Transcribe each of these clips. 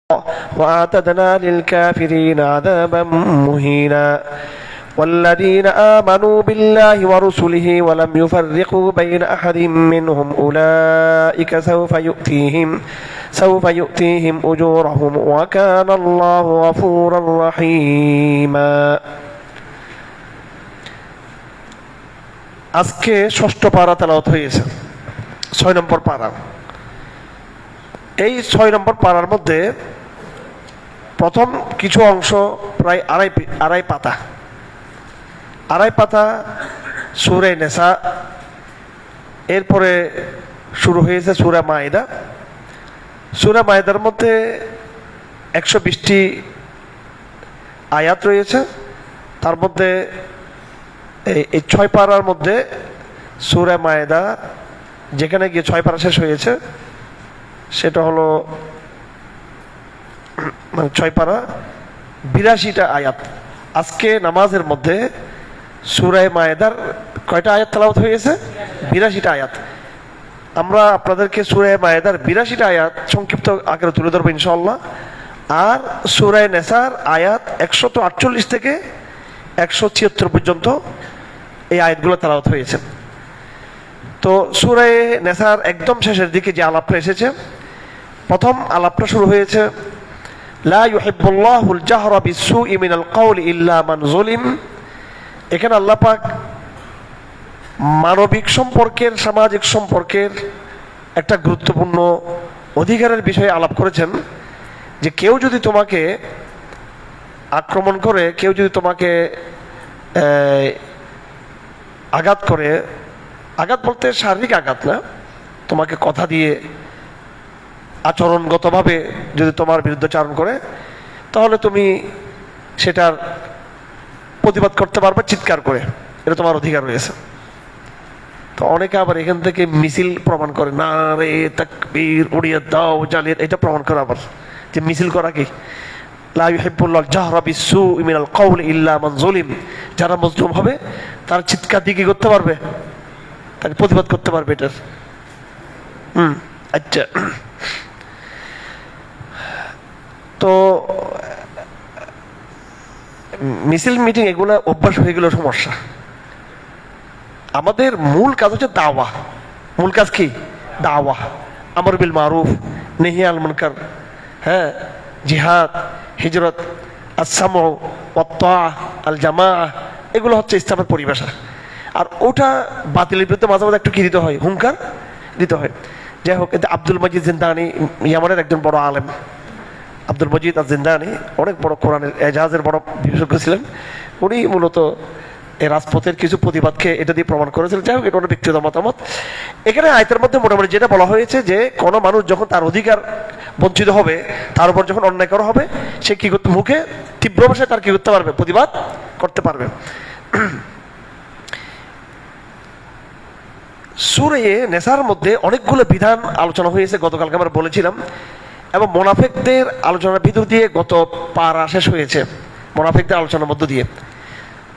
وأعتدنا للكافرين عذابا مهينا والذين آمنوا بالله ورسله ولم يفرقوا بين أحد منهم أولئك سوف يؤتيهم أجورهم وكان الله غفورا رحيما আজকে ষষ্ঠ পারা তেলাওয়াত হয়েছে 6 নম্বর পারা। এই 6 নম্বর পারার মধ্যে প্রথম কিছু অংশ প্রায় আড়াই পাতা সূরা নিসা, এরপরে শুরু হয়েছে সূরা মাইদা। সূরা মাইদার মধ্যে 120টি আয়াত রয়েছে। তার মধ্যে এই 6 পারার মধ্যে সূরা মাইদা যেখানে গিয়ে 6 পারা শেষ হয়েছে সেটা হলো মানে 6 পারা 82টা আয়াত। আজকে নামাজের মধ্যে সূরা মাইদার কয়টা আয়াত তেলাওয়াত হয়েছে? 82টা আয়াত। আমরা আপনাদেরকে সূরা মাইদার 82টা আয়াত সংক্ষিপ্ত আকারে তুলে ধরবো ইনশাআল্লাহ। আর সূরা নিসার আয়াত 148 থেকে 176 পর্যন্ত এই আয়াতগুলো তেলাওয়াত হয়েছে। তো সূরা নিসার একদম শেষের দিকে যে আলাপটা এসেছে, প্রথম আলাপটা শুরু হয়েছে লা ইউহিব্বুল্লাহুল জাহরা বিসসুই মিনাল কাওলি ইল্লা মান যুলিম। এখানে আল্লাহ পাক মানবিক সম্পর্কের, সামাজিক সম্পর্কের একটা গুরুত্বপূর্ণ অধিকারের বিষয়ে আলাপ করেছেন যে কেউ যদি তোমাকে আক্রমণ করে, কেউ যদি তোমাকে আঘাত করে, আঘাত বলতে শারীরিক আঘাত না, তোমাকে কথা দিয়ে আচরণগতভাবে যদি তোমার বিরুদ্ধাচারণ করে, তাহলে তুমি সেটার প্রতিবাদ করতে পারবে চিৎকার করে, এটা তোমার অধিকার রয়েছে। তো অনেকে আবার এখান থেকে মিছিল প্রমাণ করে, না রে তাকবীর উড়িয়ে দাও জালিয়াত, এটা প্রমাণ করে আবার যে মিছিল করা কি লা ইউহিব্বুল্লাহুল জাহরা বিসসুই মিনাল কাওলি ইল্লা মান যুলিম। যারা মজলুম হবে তার চিৎকার দিয়ে কি করতে পারবে? তাকে প্রতিবাদ করতে পারবে এটার। আচ্ছা, তো মিছিল মিটিং এগুলো অভ্যাস হয়ে গেল সমস্যা। আমাদের মূল কাজ হচ্ছে দাওয়া। মূল কাজ কি? দাওয়া, আমর বিল মারুফ, নেহি আল মুনকার, হ্যাঁ, জিহাদ, হিজরত, আস-সামউ ওয়াত তাআহ, আল জামাআহ, এগুলো হচ্ছে ইসলামের পরিভাষা। আর ওটা বাতিলের বিরুদ্ধে মাঝে মাঝে একটু কি দিতে হয়? হুঙ্কার দিতে হয়। যাই হোক, আব্দুল মজিদ জিন্দানি ইয়ামানের একজন বড় আলেম, আব্দুল মজিদ আজ-জিন্দানি অনেক বড় কোরআনের এজাজের বড় বিশেষজ্ঞ ছিলেন। উনি মূলত এই রাজপথের কিছু প্রতিবাদকে এটা দিয়ে প্রমাণ করেছিলেন। যাই হোক, এটা ওনার ব্যক্তিগত মতামত। এখানে আয়াতের মধ্যে মোটামুটি যেটা বলা হয়েছে যে কোনো মানুষ যখন তার অধিকার বঞ্চিত হবে, তার উপর যখন অন্যায় করা হবে, সে কি করতে, মুখে তীব্র ভাষায় তার কি করতে পারবে? প্রতিবাদ করতে পারবে। সূরা নিসার মধ্যে অনেকগুলো বিধান আলোচনা হয়েছে, গতকালকে আমরা বলেছিলাম, এবং মুনাফিকদের আলোচনার ভিতর দিয়ে গত পারা শেষ হয়েছে, মুনাফিকদের আলোচনার মধ্য দিয়ে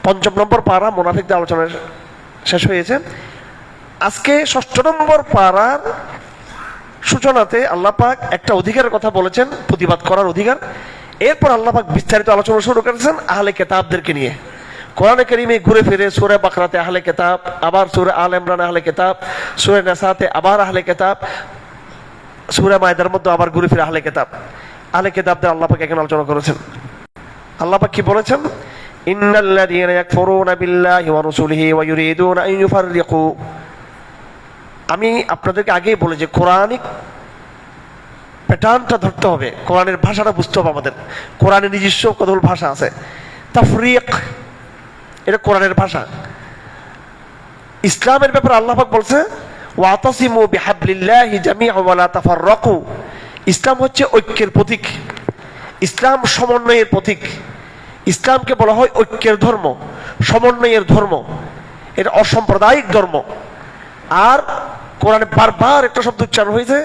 5 নম্বর পারা মুনাফিকদের আলোচনা শেষ হয়েছে। আজকে 6 নম্বর পারার সূচনাতে আল্লাহ পাক একটা অধিকারের কথা বলেছেন, প্রতিবাদ করার অধিকার। এরপর আল্লাহ পাক বিস্তারিত আলোচনা শুরু করেছেন আহলে কিতাবদেরকে নিয়ে। কোরআনে কারীমে ঘুরে ফিরে সূরা বাকরাতে আহলে কিতাব, আবার সূরা আল ইমরান আহলে কিতাব, সূরা নিসাতে আবার আহলে কিতাব, সূরা মাইদার মধ্যে আবার ঘুরে ফিরে আহলে কিতাব। আহলে কিতাবদের আল্লাহ পাক এখানে আলোচনা করেছেন। আল্লাহ পাক কি বলেছেন? ইন্নাল্লাযীনা ইয়াকফুরুনা বিল্লাহি ওয়া রাসূলিহি ওয়া ইউরিদুনা আন ইউফাররিকু। আমি আপনাদেরকে আগেই বলে যে কোরআনিক প্যাটার্নটা ধরতে হবে, কোরআনের ভাষাটা বুঝতে হবে আমাদের। কোরআনের নিজস্ব কতগুলো ভাষা আছে। তাফরিক, এটা কোরআনের ভাষা। ইসলামের ব্যাপারে আল্লাহ পাক বলছে ওয়াতাসিমু বিহাবলিল্লাহি জামিআন ওয়া লা তাফাররাকু। ইসলাম হচ্ছে ঐক্যের প্রতীক, ইসলাম সমন্বয়ের প্রতীক। ইসলামকে বলা হয় ঐক্যের ধর্ম, সমন্বয়ের ধর্ম, এটা অসাম্প্রদায়িক ধর্ম। আর কোরআনে বারবার একটা শব্দ উচ্চারণ হয়েছে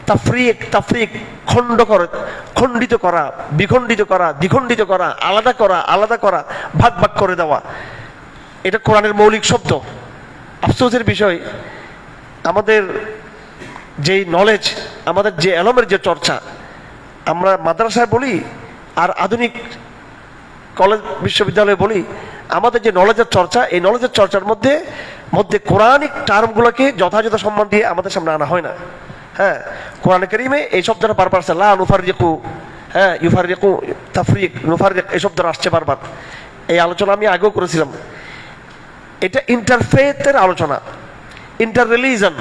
তাফরিক। তাফরিক খণ্ডিত করা, বিখণ্ডিত করা, দ্বিখণ্ডিত করা, আলাদা করা, আলাদা করা, ভাগ ভাগ করে দেওয়া, এটা কোরআনের মৌলিক শব্দ। আফসোসের বিষয়, আমাদের যেই নলেজ, আমাদের যে এলমের যে চর্চা, আমরা মাদ্রাসায় বলি আর আধুনিক কলেজ বিশ্ববিদ্যালয়ে বলি, আমাদের যে নলেজের চর্চা, এই নলেজের চর্চার মধ্যে মধ্যে কোরআনিক টার্মগুলোকে যথাযথ সম্মান দিয়ে আমাদের সামনে আনা হয় না। হ্যাঁ, কোরআনে কারিমে এই শব্দটা বারবার আসছে, লা নুফাররিকু, হ্যাঁ ইউফাররিকু, তাফরিক, নুফাররিক, এই শব্দটা আসছে বারবার। এই আলোচনা আমি আগেও করেছিলাম। এটা ইন্টারফেথের আলোচনা, ইন্টার রিলিজন,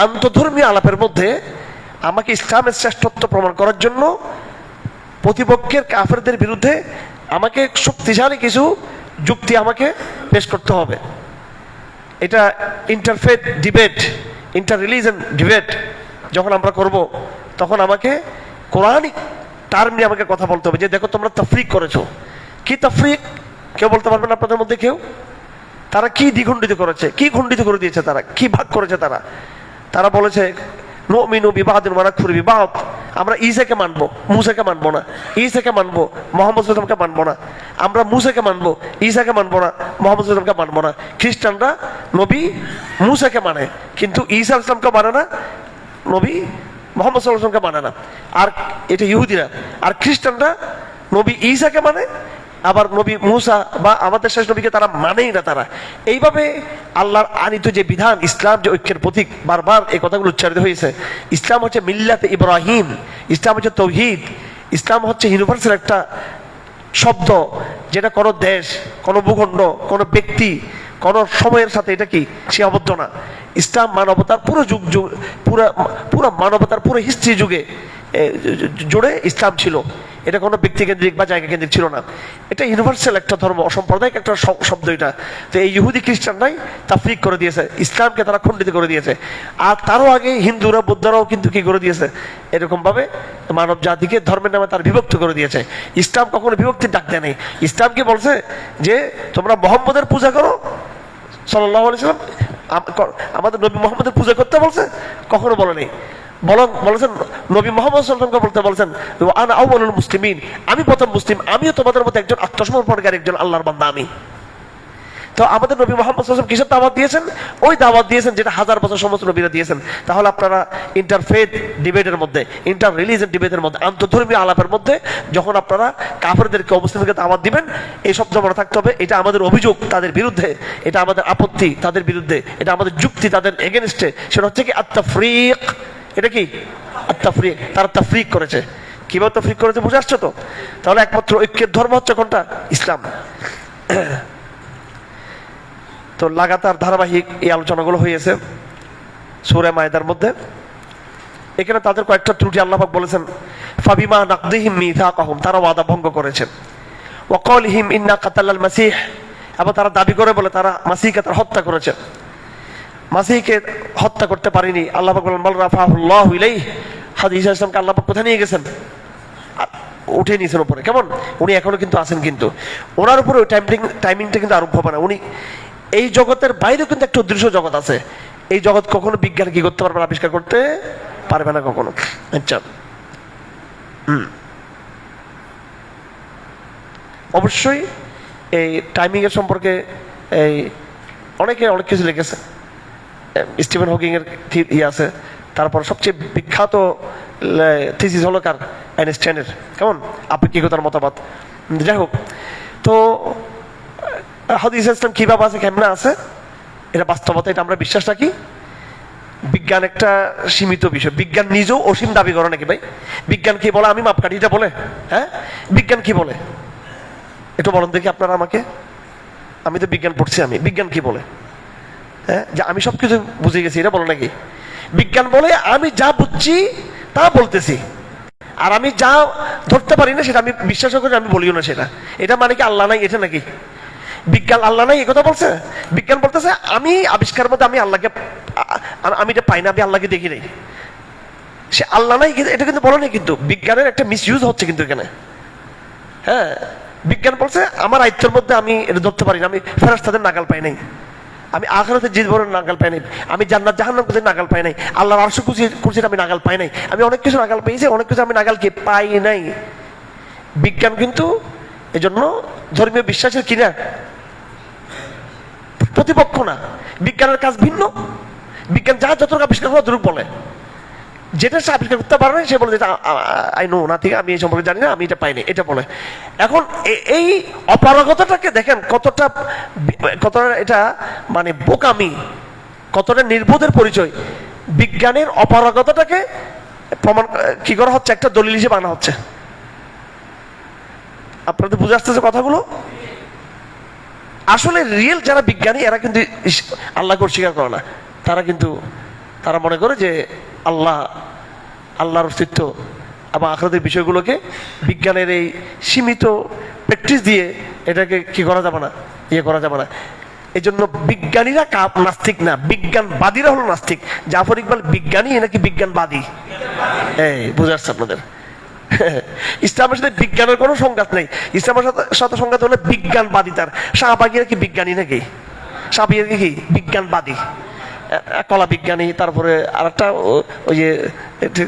আন্তধর্মীয় আলাপের মধ্যে আমাকে ইসলামের শ্রেষ্ঠত্ব প্রমাণ করার জন্য প্রতিপক্ষের কাফেরদের বিরুদ্ধে আমাকে শক্তিশালী কিছু যুক্তি আমাকে পেশ করতে হবে। এটা interfaith debate, inter religion debate যখন আমরা করব, তখন আমাকে কোরআনিক টার্ম নিয়ে আমাকে কথা বলতে হবে যে দেখো তোমরা তাফরিক করেছো। কি তাফরিক কেউ বলতে পারবেন আপনাদের মধ্যে কেউ? তারা কি দ্বিখণ্ডিত করেছে, কি খণ্ডিত করে দিয়েছে, তারা কি ভাগ করেছে? তারা বলেছে নুমিনু বিবাদিন ওয়া নাকফুরু বিবাদ, আমরা ঈসাকে মানবো, মুসাকে মানবো না। ঈসাকে মানবো, মুহাম্মদ সাল্লাল্লাহু আলাইহি ওয়াসাল্লামকে মানবো না। আমরা মুসাকে মানবো, ঈসাকে মানবো না, মুহাম্মদ সাল্লাল্লাহু আলাইহি ওয়াসাল্লামকে মানবো না। খ্রিস্টানরা নবী মুসাকে মানে, কিন্তু ঈসা আলাইহিস সালামকে মানে না, নবী মুহাম্মদ সাল্লাল্লাহু আলাইহি ওয়াসাল্লামকে মানে না। আর এটা ইহুদিরা। আর খ্রিস্টানরা নবী ঈসাকে মানে, আবার নবী মুসা বা আমাদের শেষ নবীকে তারা মানেই না। তারা এইভাবে আল্লাহর আনিত যে বিধান, ইসলাম যে ঐক্যের প্রতীক, বারবার এই কথাগুলো উচ্চারিত হয়েছে। ইসলাম হচ্ছে মিল্লাতে ইব্রাহিম, ইসলাম হচ্ছে তৌহিদ, ইসলাম হচ্ছে ইউনিভার্সাল একটা শব্দ, যেটা কোনো দেশ, কোনো ভূখণ্ড, কোনো ব্যক্তি, কোনো সময়ের সাথে এটা কি সীমাবদ্ধ না। ইসলাম মানবতার পুরো যুগ পুরো মানবতার পুরো হিস্ট্রি যুগে জুড়ে ইসলাম ছিল। এটা কোনো ব্যক্তি কেন্দ্রিক বা জায়গা কেন্দ্রিক ছিল না। এটা ইউনিভার্সাল একটা ধর্ম, অসাম্প্রদায়িক একটা শব্দ এটা। তো এই ইহুদি খ্রিস্টানরাই তাফরিক করে দিয়েছে, ইসলামকে তারা খণ্ডিত করে দিয়েছে। আর তারও আগে হিন্দুরা, বৌদ্ধরাও কিন্তু কি করে দিয়েছে, এরকম ভাবে মানব জাতিকে ধর্মের নামে তার বিভক্ত করে দিয়েছে। ইসলাম কখনো বিভক্তির ডাক দেয় নাই। ইসলাম কি বলছে যে তোমরা মোহাম্মদের পূজা করো, সাল্লাল্লাহু আলাইহি ওয়াসাল্লাম আমাদের নবী মোহাম্মদের পূজা করতে বলছে? কখনো বলে নেই। বলেছেন নবী মুহাম্মদ সাল্লাল্লাহু আলাইহি ওয়াসাল্লামকে বলতে বলেছেন আনা আউয়ালুল মুসলিমিন, আমি প্রথম মুসলিম, আমিও তোমাদের মতো একজন আত্মসমর্পণকারী একজন আল্লাহর বান্দা আমি। তো আমাদের নবী মুহাম্মদ সাল্লাল্লাহু আলাইহি ওয়াসাল্লাম কিসের দাওয়াত দিয়েছেন? ওই দাওয়াত দিয়েছেন যেটা হাজার বছর সমস্ত নবীরা দিয়েছেন। তাহলে আপনারা ইন্টারফেথ ডিবেটের মধ্যে, ইন্টার রিলিজিয়ন ডিবেটের মধ্যে, আন্তধর্মীয় আলাপের মধ্যে যখন আপনারা কাফেরদেরকে, অমুসলিমদেরকে দাওয়াত দিবেন, এই সব জমা থাকতে হবে এটা আমাদের অভিযোগ তাদের বিরুদ্ধে, এটা আমাদের আপত্তি তাদের বিরুদ্ধে, এটা আমাদের যুক্তি তাদের এগেনস্টে। সেটা হচ্ছে কি আত-তাফরিক। এটা কি আত-তাফরিক? তারা তাফরিক করেছে। কিভাবে তাফরিক করেছে বুঝে আসছো তো? তাহলে একমাত্র ঐক্যের ধর্ম হচ্ছে কোনটা? ইসলাম। তো লাগাতার ধারাবাহিক এই আলোচনাগুলো হয়েছে সূরা মায়দার মধ্যে। এখানে তাদের কয়েকটা ত্রুটি আল্লাহ পাক বলেছেন, ফাবিমা নাকদিহিম মিথাকাহুম, তারা ওয়াদা ভঙ্গ করেছেন, ওয়া ক্বালিহিম ইন্না কাতালাল মাসীহ, এবং তারা দাবি করে বলে তারা মাসীহকে তারা হত্যা করেছে। মাসীহকে হত্যা করতে পারেনি। আল্লাহ পাক বলেন বাল রাফাহুল্লাহু ইলাইহি, হযরত ঈসা আলাইহিস সালামকে আল্লাহ পাক কোথায় নিয়ে গেছেন? উঠে নিয়েছেন উপরে। কেমন? উনি এখনো কিন্তু আছেন, কিন্তু ওনার উপরে ওই টাইমিংটা কিন্তু আরোপ হবে না। উনি এই জগতের বাইরেও কিন্তু একটা অদৃশ্য জগৎ আছে। এই জগৎ কখনো বিজ্ঞান কি করতে পারবে না, আবিষ্কার করতে পারবে না কখনো। আচ্ছা, অবশ্যই এই টাইমিং এর সম্পর্কে এই অনেকে অনেক কিছু লিখেছে। স্টিফেন হকিং এর আছে, তারপর সবচেয়ে বিখ্যাত থিসিস হলো কার? আইনস্টাইনের। কেমন? আপেক্ষিকতার মতবাদ। যাই হোক, তো হাদিস ইসলাম কিভাবে আছে, কেমনে আছে, এটা বাস্তবতা, এটা আমরা বিশ্বাস রাখি। বিজ্ঞান একটা সীমিত বিষয়। বিজ্ঞান নিজেও অসীম দাবি করে নাকি ভাই? বিজ্ঞান কি বলে? আমি মাপকাঠিটা বলে? হ্যাঁ, বিজ্ঞান কি বলে একটু বলেন দেখি আপনারা আমাকে। আমি তো বিজ্ঞান পড়ছি, আমি বিজ্ঞান কি বলে? হ্যাঁ, যে আমি সবকিছু বুঝে গেছি এটা বলে নাকি? বিজ্ঞান বলে আমি যা বুঝছি তা বলতেছি, আর আমি যা ধরতে পারি না সেটা আমি বিশ্বাস করি, আমি বলিও না সেটা। এটা মানে কি আল্লাহ নাই এটা নাকি? বিজ্ঞান আল্লাহ নাই একথা বলছে? বিজ্ঞান বলতেছে আমি আবিষ্কার মধ্যে আমি আল্লাহকে, আমি এটা পাই না, আমি আল্লাহকে দেখি নাই, সে আল্লাহ নাই এটা কিন্তু বলে নাই। কিন্তু বিজ্ঞানের একটা মিস ইউজ হচ্ছে কিন্তু এখানে। হ্যাঁ, বিজ্ঞান বলছে আমার আয়ত্তের মধ্যে আমি এটা ধরতে পারি না, আমি ফেরেশতাদের নাগাল পাই নাই, আমি আখিরাতের জীবনের নাগাল পাই নাই, আমি জান্নাত জাহান্নাম কোথায় নাগাল পাই নাই, আল্লাহর আরশ কুরসির আমি নাগাল পাই নাই, আমি অনেক কিছু নাগাল পেয়েছি, অনেক কিছু আমি নাগাল কি পাই নাই। বিজ্ঞান কিন্তু এজন্য ধর্মীয় বিশ্বাসের কিনা প্রতিপক্ষ না। বিজ্ঞানের কাজ ভিন্ন। বিজ্ঞান যা যতটুকু আবিষ্কার করা দুরূপ বলে। যেটা সে আবিষ্কার করতে পারে না সে বলে যেটা আই নো না, ঠিক আমি এই সম্পর্কে জানি না, আমি এটা পাইনি, এটা বলে। এখন এই অপারগতাটাকে দেখেন কতটা এটা মানে বোকামি, কতটা নির্বোধের পরিচয়। বিজ্ঞানের অপারগতাটাকে প্রমাণ কি করা হচ্ছে, একটা দলিল হিসেবে আনা হচ্ছে। আপনাদের বুঝে আসতেছে কথাগুলো? আসলে রিয়েল যারা বিজ্ঞানী এরা কিন্তু আল্লাহকে অস্বীকার করে না। তারা মনে করে যে আল্লাহর অস্তিত্ব এবং আখিরাতের বিষয়গুলোকে বিজ্ঞানের এই সীমিত প্র্যাকটিস দিয়ে এটাকে কি করা যাবে না, করা যাবে না। এই জন্য বিজ্ঞানীরা নাস্তিক না, বিজ্ঞানবাদীরা হলো নাস্তিক। জাফর ইকবাল বিজ্ঞানী নাকি বিজ্ঞানবাদী? এই বুঝে আসছে আপনাদের? ইসলামের সাথে বিজ্ঞানের কোনো সংঘাত নেই। ইসলামের সাথে সংঘাত হলে বিজ্ঞানবাদিতার। শাহবাগীরা কি বিজ্ঞানী নাকি? শাহবাগীরা কি বিজ্ঞানবাদী? কলা বিজ্ঞানী। তারপরে আরেকটা ওই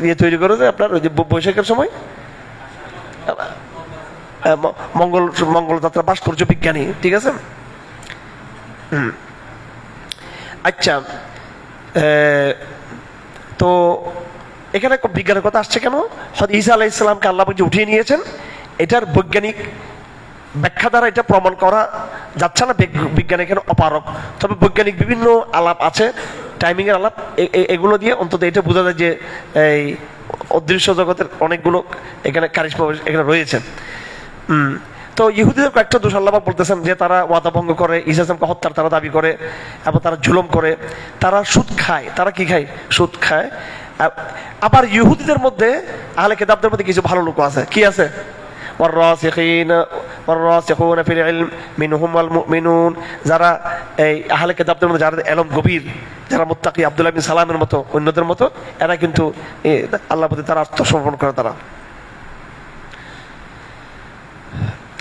যে তৈরি করে আপনার ওই যে বৈশাখের সময় মঙ্গল যাত্রা ভাস্কর্য বিজ্ঞানী, ঠিক আছে। আচ্ছা, তো এখানে বিজ্ঞানের কথা আসছে কেন? ঈসা আলাইহিস সালামকে আল্লাহ যে উঠিয়ে নিয়েছেন, এটার বৈজ্ঞানিক ব্যাখ্যা দ্বারা এটা প্রমাণ করা যাচ্ছে না। বিজ্ঞান এখানে অপারক। তবে বৈজ্ঞানিক বিভিন্ন আলাপ আছে, টাইমিং এর আলাপ, এগুলো দিয়ে অন্তত এটা বোঝা যায় যে এই অদৃশ্য জগতের অনেকগুলো এখানে কারিশমা এখানে রয়েছে। তো ইহুদিদের কয়েকটা দোষ আল্লাহ বলতেছেন যে তারা ওয়াদা ভঙ্গ করে, ঈসা আলাইহিস সালামকে হত্যার তারা দাবি করে, এবং তারা জুলুম করে, তারা সুদ খায়। তারা কি খায়? সুদ খায়। আবার ইহুদিদের মধ্যে আহলে কিতাবদের মধ্যে কিছু ভালো লোক আছে। কি আছে? والراسخون في العلم منهم والمؤمنون, যারা এই আহলে কিতাবদের মধ্যে যারা ইলম গভীর, যারা মুত্তাকি, আব্দুল্লাহ বিন সালামের মতো, অন্যদের মতো, এরা কিন্তু আল্লাহর প্রতি তারা আত্মসমর্পণ করে। তারা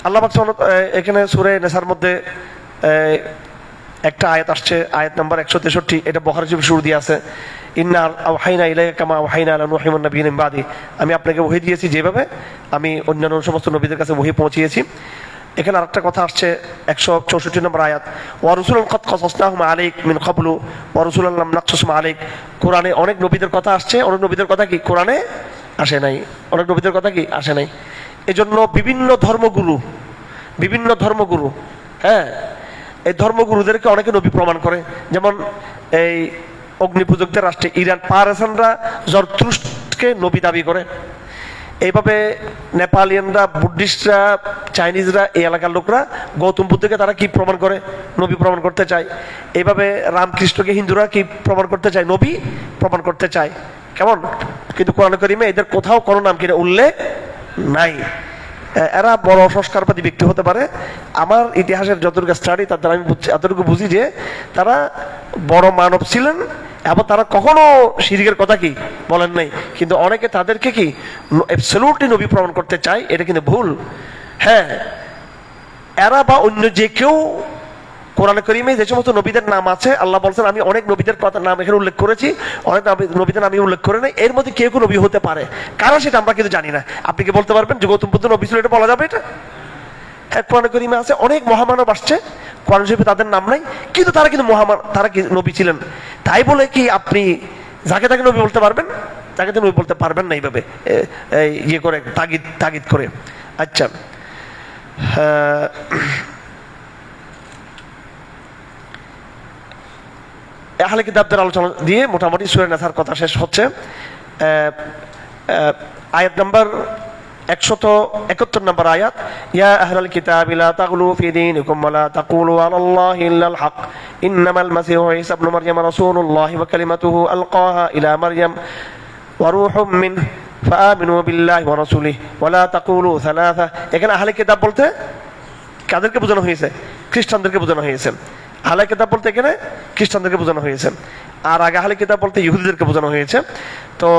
আল্লাহ পাক এখানে সূরা নিসার মধ্যে একটা আয়াত আসছে, আয়াত নাম্বার 163। এটা বুখারী শরীফের শুরু দিয়ে আছে, ইন্না আওহাইনা ইলাইকা কামা আওহাইনা ইলা নূহিন ওয়ান নাবিয়্যিন মিন বাদি। আমি আপনাকে ওহী দিয়েছি যেভাবে আমি অন্যান্য সমস্ত নবীদের কাছে ওহী পৌঁছিয়েছি। এখানে আরেকটা কথা আসছে 164 নম্বর আয়াত, ওয়া রাসূলুন কাদ কাসাসনাহুম আলাইক মিন ক্বাবলু ওয়া রাসূলুন লাম নাকসুসহুম আলাইক। কোরআনে অনেক নবীদের কথা আসছে, অনেক নবীদের কথা কি কোরআনে আসে নাই, অনেক নবীদের কথা কি আসে নাই। এজন্য বিভিন্ন ধর্মগুরু, হ্যাঁ, এই ধর্মগুরুদেরকে অনেকে নবী প্রমাণ করে। যেমন এই অগ্নিপূজকদের রাষ্ট্রে ইরান, পারস্যানরা জরথ্রুস্টকে নবী দাবি করে। এইভাবে নেপালিয়ানরা, বুদ্ধিস্টরা, চাইনিজরা, এই এলাকার লোকরা গৌতম বুদ্ধকে তারা কি প্রমাণ করে? নবী প্রমাণ করতে চায়। এইভাবে রামকৃষ্ণকে হিন্দুরা কি প্রমাণ করতে চায়? নবী প্রমাণ করতে চায়। কেমন? কিন্তু কোরআন কারীমে এদের কোথাও কোনো নাম কিনা উল্লেখ নাই। এরা বড় সংস্কারবাদী ব্যক্তি হতে পারে। আমার ইতিহাসের যতটুকু স্টাডি, তার দ্বারা আমি এতটুকু বুঝি যে তারা বড় মানব ছিলেন এবং তারা কখনো শিরকের কথা কি বলেন নাই। কিন্তু অনেকে তাদেরকে কি অ্যাবসলিউটলি নবী প্রমাণ করতে চায়, এটা কিন্তু ভুল। হ্যাঁ, এরা বা অন্য যে কেউ, কোরআন কারীমে যে সমস্ত নবীদের নাম আছে, আল্লাহ বলছেন আমি অনেক নবীদের কথা নাম এখানে উল্লেখ করেছি, অনেক নবীদের নাম আমি উল্লেখ করে নাই। এর মধ্যে কেউ নবী হতে পারে, কারণ সেটা আমরা কিন্তু জানি না। আপনি কি বলতে পারবেন যে গৌতম বুদ্ধ নবী ছিল? এটা বলা যাবে? এটা হ্যাঁ, কোরআন কারীমে আছে অনেক মহামানব আসছে, কোরআন শরীফে তাদের নাম নাই, কিন্তু তারা কিন্তু তারা কি নবী ছিলেন। তাই বলে কি আপনি যাকে তাকে নবী বলতে পারবেন? তাকে তো নবী বলতে পারবেন না এইভাবে ইয়ে করে, তাগিদ করে। আচ্ছা, আহলে কিতাবদের আলোচনা দিয়ে মোটামুটি সূরা নিসার কথা শেষ হচ্ছে। আয়াত নাম্বার 171 নম্বর আয়াত, ইয়া আহলাল কিতাবি লা তাগলু ফি দীনিকুম ওয়া লা তাকুলু আলাল্লাহি ইল্লাল হক ইন্নামাল মাসিহু ঈসা ইবনু মারইয়াম রাসূলুল্লাহি ওয়া কালিমাতুহু আলকাহা ইলা মারইয়াম ওয়া রূহুম মিনহু ফাআমিনু বিল্লাহি ওয়া রাসূলিহি ওয়া লা তাকুলু সালাসা। এখানে আহলে কিতাব বলতে কাদেরকে বোঝানো হয়েছে? খ্রিস্টানদেরকে বোঝানো হয়েছে। আহলে কিতাব বলতে এখানে খ্রিস্টানদেরকে বোঝানো হয়েছে, আর আগে আহলে কিতাব বলতে ইহুদিদেরকে বোঝানো হয়েছে। তো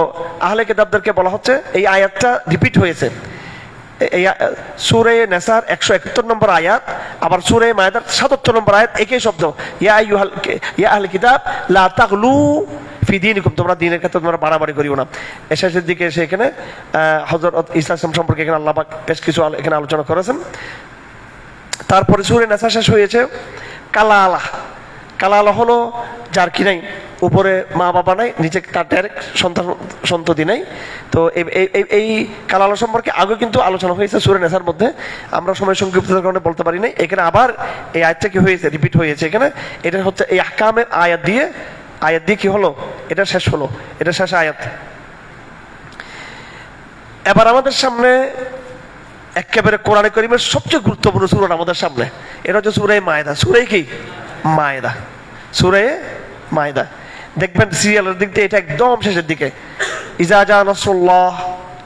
আহলে কিতাবদেরকে বলা হচ্ছে, এই আয়াতটা রিপিট হয়েছে এই সূরা নিসার 171 নম্বর আয়াত, আবার সূরা মায়েদার 77 নম্বর আয়াত, একই শব্দ, ইয়া আহলে কিতাব লা তাগলু ফি দীনিকুম, তোমরা দ্বীনের ক্ষেত্রে তোমরা বাড়াবাড়ি করিও না। শেষের দিকে এসে এখানে হযরত ঈসা সম্পর্কে এখানে আল্লাহ পাক বেশ কিছু এখানে আলোচনা করেছেন। তারপরে সূরা নিসা শেষ হয়েছে কালালা। কালালা হলো যার কি নাই, উপরে মা বাবা নাই, নিচে তার ডাইরেক্ট সন্ততি নাই। তো এই কালালা সম্পর্কে আগে কিন্তু আলোচনা হয়েছে সূরা নিসার মধ্যে, আমরা সময় সংক্ষিপ্ততার কারণে বলতে পারি নাই। এখানে আবার এই আয়াতটা কি হয়েছে, রিপিট হয়েছে এখানে। এটা হচ্ছে এই আহকামের আয়াত দিয়ে কি হলো, এটা শেষ হলো, এটা শেষ আয়াত। এবার আমাদের সামনে একেবারে কোরআনে কারীমের সবচেয়ে গুরুত্বপূর্ণ সূরা আমাদের সামনে, এটা হচ্ছে সূরা মায়েদা। সূরা কি মায়েদা, সূরা মায়েদা। দেখবেন সিরিয়ালের দিক দিয়ে এটা একদম শেষের দিকে, ইজা জা নাসরুল্লাহ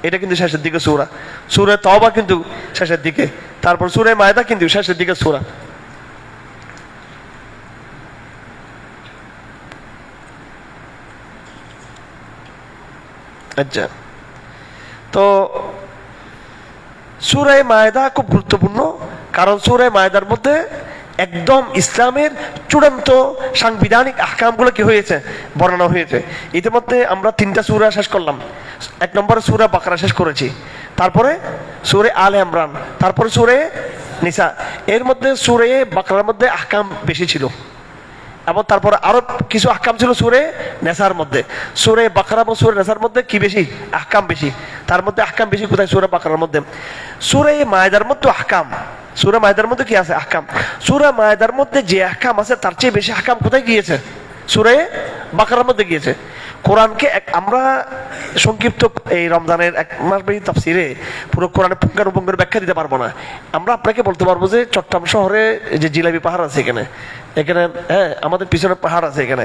এটা কিন্তু শেষের দিকে সূরা, সূরা তওবা কিন্তু শেষের দিকে, তারপর সূরা মায়েদা কিন্তু শেষের দিকে সূরা। আচ্ছা, তো সূরা মায়েদা খুব গুরুত্বপূর্ণ, কারণ সূরা মায়েদার মধ্যে একদম ইসলামের চূড়ান্ত সাংবিধানিক আহকামগুলো কি হয়েছে, বর্ণনা হয়েছে। ইতিমধ্যে আমরা 3টা সূরা শেষ করলাম। 1 নম্বরে সূরা বাকারা শেষ করেছি, তারপরে সূরা আলে ইমরান, তারপরে সূরা নিসা। এর মধ্যে সূরা বাকারার মধ্যে আহকাম বেশি ছিল, এবং তারপরে আরো কিছু আহকাম ছিল সূরা নেসার মধ্যে। সূরা বাকারা এবং সূরা নেসার মধ্যে কি বেশি, আহকাম বেশি। তার মধ্যে আহকাম বেশি কোথায়, সূরা বাকারার মধ্যে। সূরা মায়েদার মধ্যে আহকাম, সূরা মায়েদার মধ্যে কি আছে, আহকাম। সূরা মায়েদার মধ্যে যে আহকাম আছে তার চেয়ে বেশি আহকাম কোথায় গিয়েছে, সূরা বাকারার মধ্যে গিয়েছে। কোরআনকে আমরা সংক্ষিপ্ত এই রমজানের 1 মাস ব্যাপী তাফসিরে পুরো কোরআনের পুঙ্খানুপুঙ্খের ব্যাখ্যা দিতে পারবো না। আমরা আপনাকে বলতে পারবো যে চট্টগ্রাম শহরে যে জিলাপি পাহাড় আছে এখানে, হ্যাঁ আমাদের পিছনে পাহাড় আছে, এখানে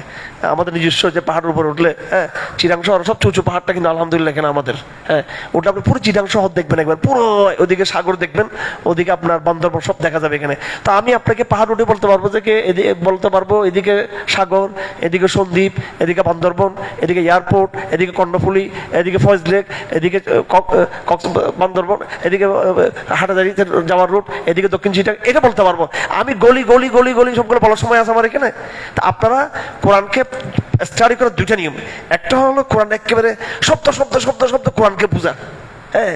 আমাদের নিজস্ব যে পাহাড়ের উপর উঠলে, হ্যাঁ চিরাং শহর সবচেয়ে উঁচু পাহাড়টা কিন্তু আলহামদুলিল্লাহ এখানে আমাদের। হ্যাঁ ওটা আপনি পুরো চিরাং শহর দেখবেন একবার, পুরো ওদিকে সাগর দেখবেন, ওদিকে আপনার বান্দরবন সব দেখা যাবে এখানে। তো আমি আপনাকে পাহাড় উঠে বলতে পারবো যে বলতে পারবো এদিকে সাগর, এদিকে সন্দ্বীপ, এদিকে বান্দরবন, এদিকে এয়ারপোর্ট, এদিকে কর্ণফুলী, এদিকে ফয়েজ লেক, এদিকে বান্দরবন, এদিকে হাটাজারিতে যাওয়ার রুট, এদিকে দক্ষিণ চিটাং, এটা বলতে পারবো আমি। গলি গলি গলি গলি সবগুলো বলার সময় আছে আমার এখানে। তা আপনারা কোরআনকে স্টাডি করার 2টা নিয়ম, একটা হলো কোরআন একেবারে শব্দ শব্দ শব্দ শব্দ কোরআনকে বোঝা, হ্যাঁ।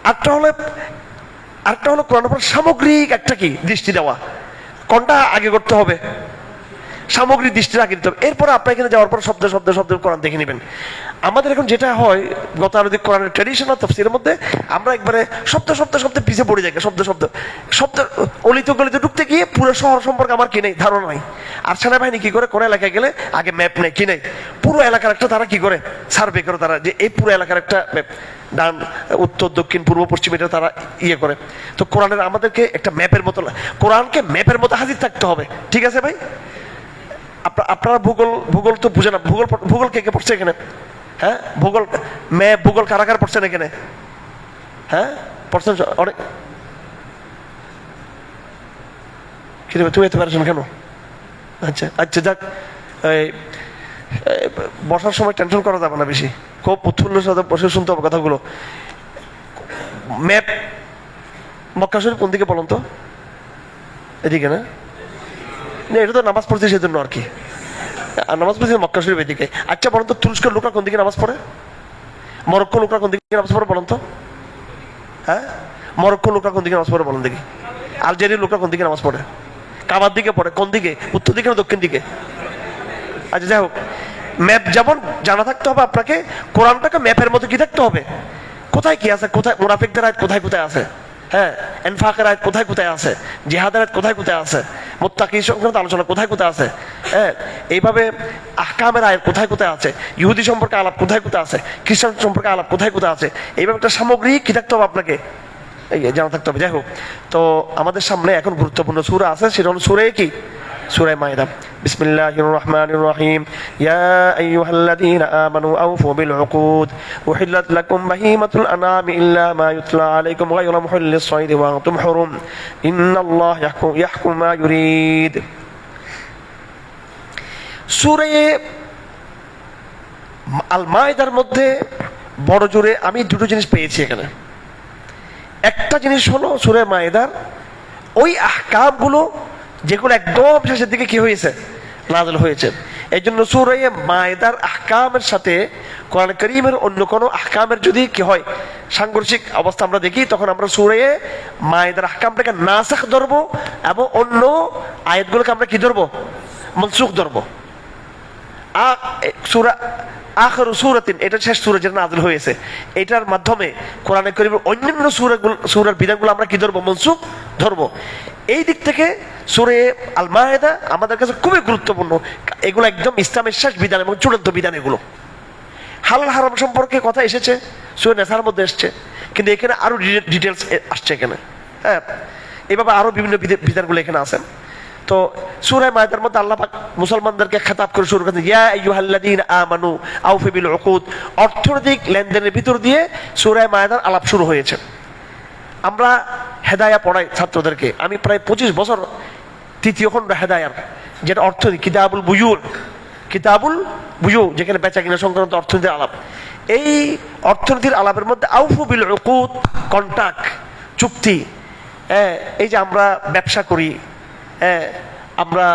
আরেকটা হলো কোরআনের উপর সামগ্রিক একটা কি দৃষ্টি দেওয়া। কোনটা আগে করতে হবে, সামগ্রিক দৃষ্টি আগে দিতে হবে। এরপর আপনার এখানে যাওয়ার পর শব্দ শব্দ শব্দ কোরআন দেখে নেবেন। আমাদের এখন যেটা হয় গতানুগতিক কোরআনের ট্র্যাডিশনাল তাফসীরের মধ্যে আমরা একবারে শব্দ শব্দ শব্দ পিছিয়ে পড়ে যাই, শব্দ শব্দ শব্দ অলিতে গলিতে ঢুকতে গিয়ে পুরো শহর সম্পর্কে আমার কি নেই, ধারণা নাই। আর সেনাবাহিনী কি করে, কোন এলাকায় গেলে আগে ম্যাপ নেই, কি নেই, পুরো এলাকার একটা তারা কি করে সার্ভে করে, তারা যে এই পুরো এলাকার একটা ম্যাপ, ডান উত্তর দক্ষিণ পূর্ব পশ্চিম, এটা তারা ইয়ে করে। তো কোরআনের আমাদেরকে একটা ম্যাপের মতো, কোরআনকে ম্যাপের মতো হাজির থাকতে হবে, ঠিক আছে ভাই? আপনারা ভূগোল তো বুঝে না, ভূগোল কে কে পড়ছে এখানে, হ্যাঁ? ভূগোল ম্যাপ ভূগোল কারা কারা পড়ছেন এখানে, হ্যাঁ পড়ছেন অনেক। তুমি এত পারছেন কেন? আচ্ছা আচ্ছা, যাক, বসার সময় টেনশন করা যাবে না বেশি, খুব উৎফুল্লের সাথে বসে শুনতে হবে কথাগুলো। ম্যাপ মক্কা শরীফ কোন দিকে বলুন তো? এদিকে না? এটা তো নামাজ পড়ছে সেজন্য আর কি, নামাজ পড়ছে মক্কা শরীফ এদিকে। আচ্ছা বলুন তো, তুরস্কের লোকরা কোন দিকে নামাজ পড়ে? মরক্কো লোকরা কোন দিকে নামাজ পড়ে বলুন তো? হ্যাঁ, মরক্কো লোকরা কোন দিকে নামাজ পড়ে বলুন দেখি? আলজেরিয়ার লোকরা কোন দিকে নামাজ পড়ে? কাবার দিকে পড়ে। কোন দিকে, উত্তর দিকে না দক্ষিণ দিকে? আচ্ছা যাই হোক, ম্যাপ যেমন জানা থাকতে হবে আপনাকে, কোরআনটাকে ম্যাপের মতো কি থাকতে হবে, কোথায় কি আছে, কোথায় মুনাফিকদের আয়াত কোথায় কোথায় আছে, হ্যাঁ ইনফাকের আয়াত কোথায় কোথায় আছে, জিহাদের আয়াত কোথায় কোথায় আছে, মুত্তাকি সংক্রান্ত আলোচনা কোথায় কোথায় আছে, হ্যাঁ এইভাবে আহকামের আয়াত কোথায় কোথায় আছে, ইহুদি সম্পর্কে আলাপ কোথায় কোথায় আছে, খ্রিস্টান সম্পর্কে আলাপ কোথায় কোথায় আছে, এইভাবে একটা সামগ্রিক কি থাকতে হবে আপনাকে, জানা থাকতে হবে। যাই হোক, তো আমাদের সামনে এখন গুরুত্বপূর্ণ সূরা আছে, সেটা হলো সূরা কি, সূরা মায়েদা। বিসমিল্লাহির রহমানির রহিম। ইয়া আইয়ুহাল্লাযীনা আমানু আউফু বিল উকুদ উহিল্লাত লাকুম বাহিমাতুল আনামি ইল্লা মা ইউতলা আলাইকুম গায়রা মুহিল্লিস সাইদি ওয়া আনতুম হুরুম ইন্নাল্লাহ ইয়াহকুমু মা ইউরিদ। সূরা আল মায়েদার মধ্যে বড় জোরে আমি 2টো জিনিস পেয়েছি এখানে। একটা জিনিস হলো সূরা মায়েদার ওই আহকামগুলো যেগুলো একদম শেষের দিকে কি হয়েছে, নাযিল হয়েছে। এই জন্য সূরা মায়েদার আহকামের সাথে কোরআন কারীমের অন্য কোনো আহকামের যদি কি হয় সাংঘর্ষিক অবস্থা আমরা দেখি, তখন আমরা সূরা মায়েদার আহকামটাকে নাসাখ ধরবো এবং অন্য আয়াতগুলোকে আমরা কি ধরবো, মনসুখ ধরবো। সূরা আখিরু সূরাতিন, এটা শেষ সূরা যেটা নাযিল হয়েছে, এটার মাধ্যমে কোরআনে কারীমের অন্যান্য সূরার বিধানগুলো আমরা কি ধরবো? মনসুখ ধরবো। এই দিক থেকে সূরা আল মায়েদা আমাদের কাছে খুবই গুরুত্বপূর্ণ। এগুলো একদম ইসলামের শেষ বিধান এবং চূড়ান্ত বিধান। এগুলো হালাল হারাম সম্পর্কে কথা এসেছে সূরা নিসার মধ্যে এসছে, কিন্তু এখানে আরো ডিটেলস আসছে এখানে। হ্যাঁ, এভাবে আরো বিভিন্ন বিধানগুলো এখানে আছে। তো সূরা মায়েদার মধ্যে আল্লাহ পাক মুসলমানদেরকে খেতাব করে শুরু করেন, ইয়া আইয়ুহাল্লাযীনা আমানু আউফু বিল উকুদ। অর্থনৈতিক লেনদেনের ভিতর দিয়ে সূরা মায়েদার আলাপ শুরু হয়েছে। আমরা হেদায়া পড়াই ছাত্রদেরকে, আমি প্রায় 25 বছর তৃতীয় খণ্ড হেদায়ার, যেটা অর্থনীতি, কিতাবুল বুয়ু, যেখানে বেচা কিনা সংক্রান্ত অর্থনীতির আলাপ। এই অর্থনীতির আলাপের মধ্যে আউফু বিল উকুদ, কন্ট্রাক্ট, চুক্তি। এই যে আমরা ব্যবসা করি, আমরা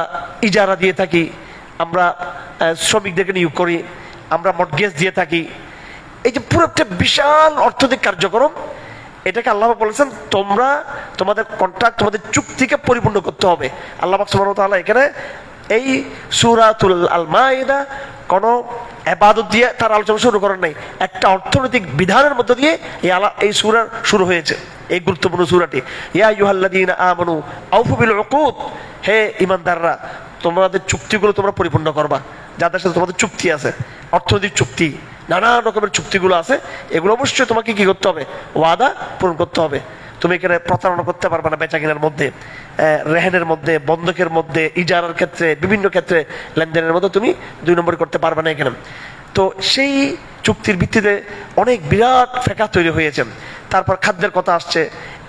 ইজারা দিয়ে থাকি, আমরা শ্রমিকদেরকে নিয়োগ করি, আমরা মর্টগেজ দিয়ে থাকি, এই যে পুরো একটা বিশাল অর্থনৈতিক কার্যক্রম, এটাকে আল্লাহ বলেছেন তোমরা তোমাদের কন্ট্রাক্ট, তোমাদের চুক্তিকে পরিপূর্ণ করতে হবে। আল্লাহ পাক সুবহানাহু ওয়া তাআলা এখানে এই সূরাতুল আল মায়েদা কোনো ইবাদত দিয়ে তার আলোচনা শুরু করেন নাই, একটা অর্থনৈতিক বিধানের মধ্য দিয়ে এই সূরা শুরু হয়েছে, এই গুরুত্বপূর্ণ সূরাটি। ইয়া আইয়ুহাল্লাযীনা আমানু আউফু বিল উকুদ, হে ঈমানদাররা তোমাদের চুক্তিগুলো তোমরা পরিপূর্ণ করবা। যাদের সাথে তোমাদের চুক্তি আছে, অর্থনৈতিক চুক্তি, নানা রকমের চুক্তিগুলো আছে, এগুলো অবশ্যই তোমাকে কি করতে হবে? ওয়াদা পূরণ করতে হবে। তুমি এখানে প্রতারণা করতে পারবে না বেচা কেনার মধ্যে, রেহেনের মধ্যে, বন্ধকের মধ্যে, ইজারার ক্ষেত্রে, বিভিন্ন ক্ষেত্রে লেনদেনের মধ্যে তুমি 2 নম্বর করতে পারবে না এখানে। তো সেই চুক্তির ভিত্তিতে অনেক বিরাট ফেকা তৈরি হয়েছে। তারপর খাদ্যের কথা আসছে,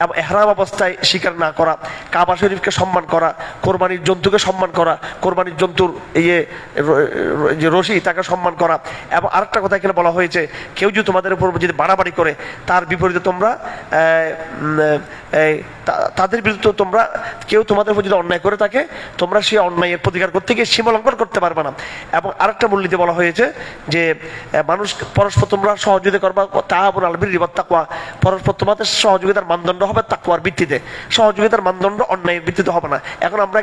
এবং এহরাম অবস্থায় শিকার না করা, কাবা শরীফকে সম্মান করা, কোরবানির জন্তুকে সম্মান করা, কোরবানির জন্তুর যে রশি তাকে সম্মান করা। এবং আরেকটা কথা এখানে বলা হয়েছে, কেউ যদি তোমাদের উপর যদি বাড়াবাড়ি করে, তার বিপরীতে তোমরা তাদের বিরুদ্ধে তোমরা, কেউ তোমাদের উপর যদি অন্যায় করে থাকে, তোমরা সেই অন্যায়ের প্রতিকার করতে গিয়ে সীমা লঙ্ঘন করতে পারবে না। এবং আরেকটা মূলনীতি বলা হয়েছে যে মানুষ পরস্পর তোমরা সহযোগিতা করবা, তাআবুনু আলাল বিররি ওয়াত তাকওয়া, পরস্পর তোমাদের সহযোগিতার মানদণ্ড হবে তাকওয়ার ভিত্তিতে, সহযোগিতার মানদণ্ড অন্যায়ের ভিত্তিতে হবে না। এখন আমরা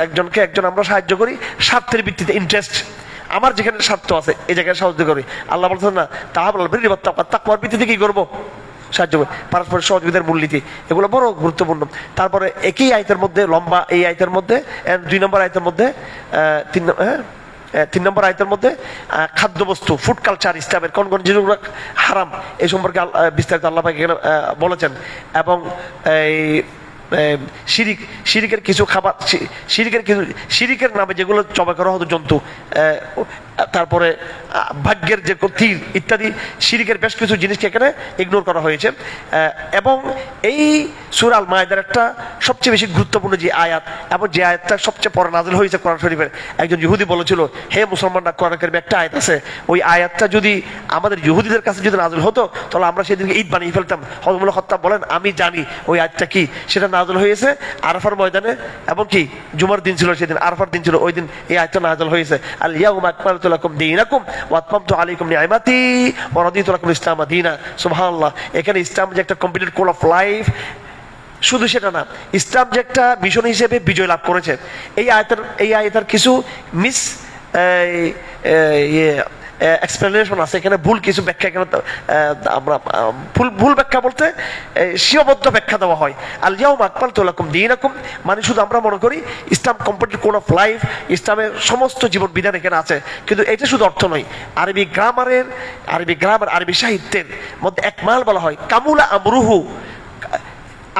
একজনকে একজন আমরা সাহায্য করি স্বার্থের ভিত্তিতে, ইন্টারেস্ট, আমার যেখানে স্বার্থ আছে এই জায়গায় সাহায্য করি। আল্লাহ বলছেন না, তাআবুনু আলাল বিররি ওয়াত তাকওয়া, তাকওয়ার ভিত্তিতে কি করবো? সাহায্য করে, পারস্পরিক সহযোগিতার মূলনীতি, এগুলো বড় গুরুত্বপূর্ণ। তারপরে একই আয়াতের মধ্যে, লম্বা এই আয়াতের মধ্যে 2 নম্বর আয়াতের মধ্যে 3 নম্বর আয়াতের মধ্যে খাদ্যবস্তু, ফুড কালচার, ইসলামের কোন কোন জিনিসগুলো হারাম এই সম্পর্কে বিস্তারিত আল্লাহ পাক এখানে বলেছেন। এবং এই শিরিকের কিছু খাবার, শিরিকের নামে যেগুলো জবাই করা হতো জন্তু, তারপরে ভাগ্যের যে তীর ইত্যাদি, শিরিকের বেশ কিছু জিনিসকে এখানে ইগনোর করা হয়েছে। এবং এই সূরা আল মায়েদার একটা সবচেয়ে বেশি গুরুত্বপূর্ণ যে আয়াত, এবং যে আয়াতটা সবচেয়ে পরে নাযিল হয়েছে কোরআন শরীফের, একজন ইহুদি বলেছিল, হে মুসলমানরা, কোরআন কারীমে একটা আয়াত আছে, ওই আয়াতটা যদি আমাদের ইহুদিদের কাছে যদি নাযিল হতো, তাহলে আমরা সেদিনকে ঈদ বানিয়ে ফেলতাম। হযরত উমর খাত্তাব বলেন, আমি জানি ওই আয়াতটা কি, সেটা নাযিল হয়েছে আরাফার ময়দানে, এবং কি জুমার দিন ছিল, সেদিন আরাফার দিন ছিল, ওই দিন এই আয়াতটা নাযিল হয়েছে। আল ইয়াউমা আকমালতু লাকুম দীনাকুম ওয়া আতমামতু আলাইকুম নি'মাতি ওয়া রাদিতু লাকুম ইসলাম দীনা। সুবহানাল্লাহ, এখানে ইসলাম যে একটা কমপ্লিট কোড অফ লাইফ, শুধু সেটা না, ইসলাম যে একটা মিশন হিসেবে বিজয় লাভ করেছে। এই আয়াতের কিছু মিস এক্সপ্লেনেশন আছে এখানে, ভুল কিছু ব্যাখ্যা এখানে আমরা ভুল ব্যাখ্যা বলতে সীমাবদ্ধ ব্যাখ্যা দেওয়া হয়। আল ইয়াউমা আকমালতু লাকুম দীনাকুম মানে শুধু আমরা মনে করি ইসলাম কমপ্লিট কোড অফ লাইফ, ইসলামের সমস্ত জীবন বিধান এখানে আছে, কিন্তু এটা শুধু অর্থ নয়। আরবি গ্রামার, আরবি সাহিত্যের মধ্যে একমাল বলা হয় কামুলা আমরুহু,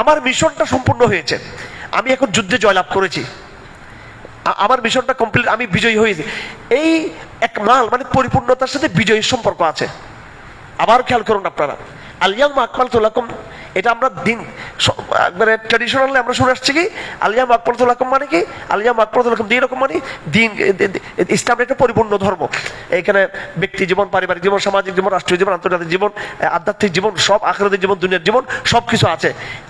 আমার মিশনটা সম্পূর্ণ হয়েছে, আমি এখন যুদ্ধে জয়লাভ করেছি, আমার মিশনটা কমপ্লিট, আমি বিজয়ী হয়েছি। এই একমাল মানে পরিপূর্ণতার সাথে বিজয়ীর সম্পর্ক আছে। আবার খেয়াল করুন আপনারা, আল ইয়াউমা আকমালতু লাকুম, এটা আমরা দিন একবারে ট্র্যাডিশনালি আমরা শুনে আসছি কি, আল ইয়াউমা আকমালতু লাকুম মানে কি, আল ইয়াউমা আকমালতু লাকুম দীনাকুম মানে দিন, ইসলাম একটা পরিপূর্ণ ধর্ম। এখানে ব্যক্তি জীবন, পারিবারিক জীবন, সামাজিক জীবন, রাষ্ট্রীয় জীবন, আন্তর্জাতিক জীবন, আধ্যাত্মিক জীবন, সব আখিরাতের জীবন, দুনিয়ার জীবন, সব কিছু আছে।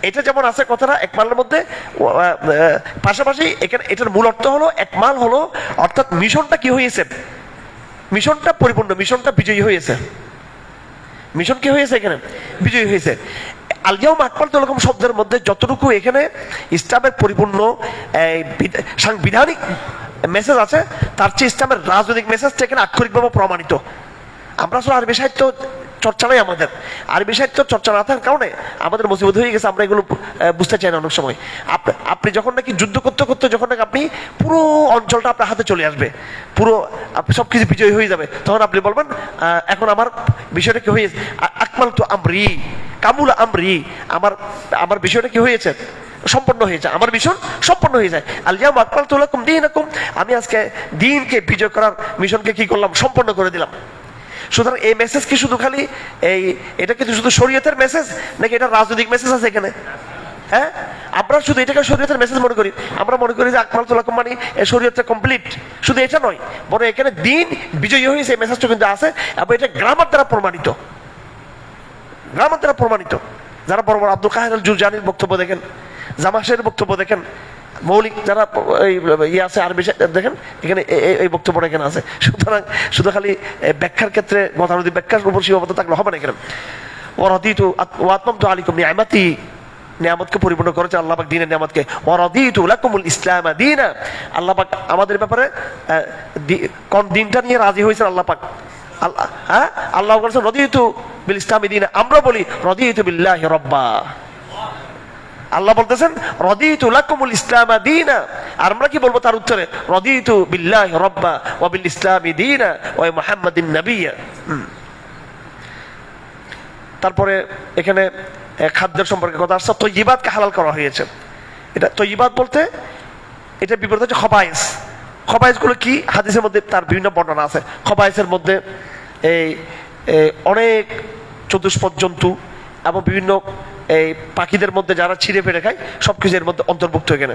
এটা যেমন আছে কথাটা একমালের মধ্যে, পাশাপাশি এখানে এটার মূল অর্থ হলো একমাল হলো, অর্থাৎ মিশনটা কি হয়েছে, মিশনটা পরিপূর্ণ, মিশনটা বিজয়ী হয়েছে। মিশন কি হয়েছে এখানে? বিজয়ী হয়েছে। আল ইয়াউমা আকমালতু লাকুম শব্দের মধ্যে যতটুকু এখানে ইসলামের পরিপূর্ণ সাংবিধানিক মেসেজ আছে, তার চেয়ে ইসলামের রাজনৈতিক মেসেজটা এখানে আক্ষরিকভাবে প্রমাণিত। আমরা আসলে আরবি সাহিত্য চর্চা নাই আমাদের, আরবি সাহিত্য চর্চা না থাকার কারণে আমাদের মুসিবত হয়ে গেছে, আমরা এগুলো বুঝতে চাই না অনেক সময়। আপনি যখন নাকি যুদ্ধ করতে করতে যখন নাকি আপনি পুরো অঞ্চলটা আপনার হাতে চলে আসবে, পুরো আপনি সব কিছু বিজয়ী হয়ে যাবে, তখন আপনি বলবেন এখন আমার বিষয়টা কি হয়েছে, আকমাল তো আমরি কামুল আমরি, আমার বিষয়টা কি হয়েছে, সম্পন্ন হয়ে যায়, আমার মিশন সম্পন্ন হয়ে যায়। আল-ইয়াউমা আকমালতু লাকুম দীনাকুম, আমি আজকে দিনকে বিজয় করার মিশনকে কি করলাম, সম্পন্ন করে দিলাম। সুতরাং এই মেসেজ কি শুধু খালি এটা কিন্তু শুধু শরীয়তের মেসেজ নাকি এটা রাজনৈতিক মেসেজ আছে এখানে? হ্যাঁ, আমরা শুধু এটাকে শরীয়তের মেসেজ মনে করি, আমরা মনে করি যে আকমালতু লাকুম মানে শরীয়তটা কমপ্লিট, শুধু এটা নয়, বরং এখানে দিন বিজয়ী হয়েছে এই মেসেজটা কিন্তু আছে, এবং এটা গ্রামার দ্বারা প্রমাণিত, গ্রামার দ্বারা প্রমাণিত। যারা বড় বড় আব্দুল কাহির আল জুরজানির বক্তব্য দেখেন, জামাশের বক্তব্য দেখেন, মৌলিক যারা আছে আরবি দেখেন, এখানে এই বক্তব্যটা এখানে আছে। সুতরাং শুধু খালি ব্যাখ্যার ক্ষেত্রে গতানুগতিক ব্যাখ্যার উপর সীমাবদ্ধ থাকলে হবে না। এখানে ওয়ারাদিতু ওয়াতমামতু আলাইকুম নিআমাতি, নিয়ামতকে পরিপূর্ণ করেছে আল্লাহ পাক, দ্বীনের নিয়ামতকে। ওয়ারাদিতু লাকুমুল ইসলাম দীনা, আল্লাহ পাক আমাদের ব্যাপারে কোন দিনটা নিয়ে রাজি হয়েছেন আল্লাহ পাক। আল্লাহ বলেছেন রাদিতু বিল ইসলামি দীনা, আমরা বলি রাদিতু বিল্লাহি রাব্বা। আল্লাহ বলতেছেন রাদিতু লাকুমুল ইসলাম দীনা, আর আমরা কি বলবো তার উত্তরে, রাদিতু বিল্লাহি রাব্বা ওয়া বিল ইসলামি দীনা ওয়া মুহাম্মাদিন নাবিয়্যা। তারপরে এখানে খাদ্যের সম্পর্কে কথা আসছে, তয়্যিবাতকে হালাল করা হয়েছে। এটা তয়্যিবাত বলতে এটা বিপরীত হচ্ছে খবায়েস। খবায়েস গুলো কি, হাদিসের মধ্যে তার বিভিন্ন বর্ণনা আছে। খবায়েসের মধ্যে অনেক চতুষ্পদ জন্তু এবং বিভিন্ন পাখিদের মধ্যে যারা ছিঁড়ে ফেড়ে খায় সবকিছু এর মধ্যে অন্তর্ভুক্ত এখানে।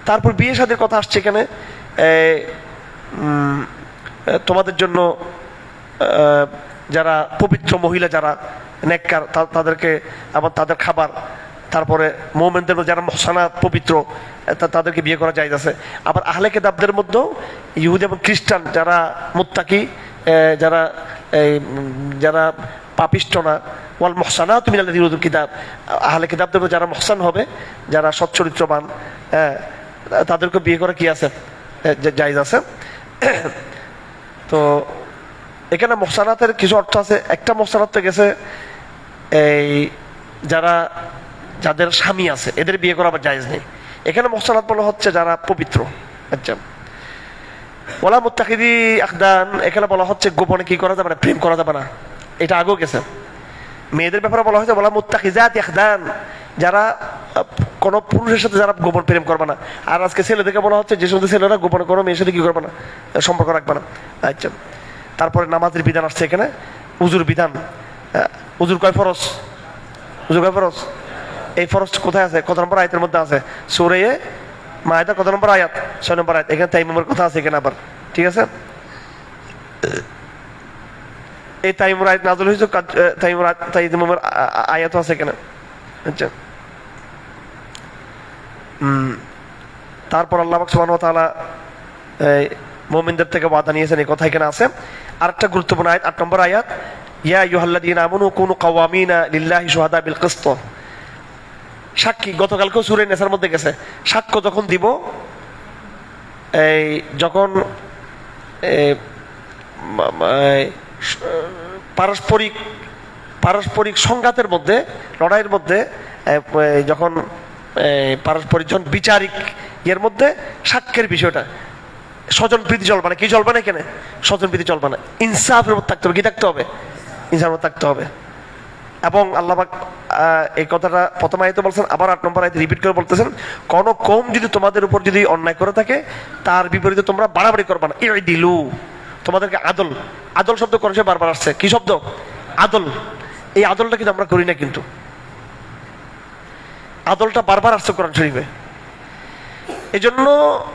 তারপর বিয়ে শাদীর কথা আসছে এখানে, তোমাদের জন্য যারা পবিত্র মহিলা যারা নেককার তাদেরকে এবং তাদের খাবার, তারপরে মুমিনদের মধ্যে যারা মুহসানাত পবিত্র তাদেরকে বিয়ে করা জায়েজ আছে। আবার আহলে কিতাবদের মধ্যেও ইহুদি এবং খ্রিস্টান যারা মুত্তাকি, যারা পাপিষ্ট না, ওয়াল মুহসানাতু মিনাল্লাযিনা উতুল কিতাব, আহলে কিতাবদের মধ্যে যারা মুহসান হবে, যারা সচ্চরিত্রবান, তাদেরকে বিয়ে করা কি আছে, জায়েজ আছে। তো এখানে মুহসানাতের কিছু অর্থ আছে। একটা মুহসানাত গেছে যাদের স্বামী আছে এদের বিয়ে করা আবার জায়েজ নেই। এখানে মুহসানাত বলা হচ্ছে যারা পবিত্র। আচ্ছা, ওয়ালা মুত্তাখিদি আখদান, এখানে বলা হচ্ছে গোপনে কি করা যাবে না, প্রেম করা যাবে না, এটা আগেও গেছে। মেয়েদের ব্যাপারে বলা হয়েছে ওয়ালা মুত্তাখিজাতি আখদান, যারা কোন পুরুষের সাথে যারা গোপন প্রেম করবে না। আর আজকে ছেলেদেরকে বলা হচ্ছে যে সমস্ত ছেলেরা গোপনে কোনো মেয়ের সাথে কি করবে না, সম্পর্ক রাখবে না। আচ্ছা, তারপরে নামাজের বিধান আসছে এখানে, উজুর বিধান। উজুর কয় ফরজ, উজুর কয় ফরজ, এই ফরজ কোথায় আছে, কত নম্বর আয়াতের মধ্যে আছে, সূরা মায়দা কত নম্বর আয়াত, 6 নম্বর আয়াত। এখানে তাইমুমের কথা আছে এখানে আবার, ঠিক আছে। এই তাইমুর আয়াত নাযিল হয়েছে, তাইমুমের আয়াত আছে এখানে। আচ্ছা, তারপর আল্লাহ পাক সুবহানাহু ওয়া তাআলা মুমিনদের থেকে ওয়াদা নিয়েছেন, এই কথা এখানে আছে। আরেকটা গুরুত্বপূর্ণ আয়াত, 8 নম্বর আয়াত, ইয়া আইয়ুহাল্লাযীনা আমানু কুনু কাওয়ামিনা লিল্লাহি শুহাদা বিল কিসত। সাক্ষী, গতকালকেও সূরা নিসার মধ্যে গেছে, সাক্ষ্য যখন দিব, যখন পারস্পরিক সংঘাতের মধ্যে, লড়াইয়ের মধ্যে, যখন পারস্পরিক বিচারিক এর মধ্যে সাক্ষ্যের বিষয়টা, স্বজন প্রীতি চলবে না, কি চলবে না এখানে, স্বজন প্রীতি চলবে না, ইনসাফের মধ্যে থাকতে হবে। কি থাকতে হবে, ইনসাফের মধ্যে থাকতে হবে। এবং আল্লাহ পাক এই কথাটা প্রথম আয়াতে বলছেন, আবার 8 নম্বর আয়াতে রিপিট করে বলতেছেন, কোন কওম যদি তোমাদের উপর যদি অন্যায় করে থাকে তার বিপরীতে তোমরা বাড়াবাড়ি করবে না। ইদিলু, তোমাদেরকে আদল, আদল শব্দ কোরআনে বারবার আসছে, কি শব্দ, আদল। এই আদলটা কিন্তু আমরা করি না, কিন্তু আদলটা বারবার আসছে কোরআন শরীফে। এই জন্য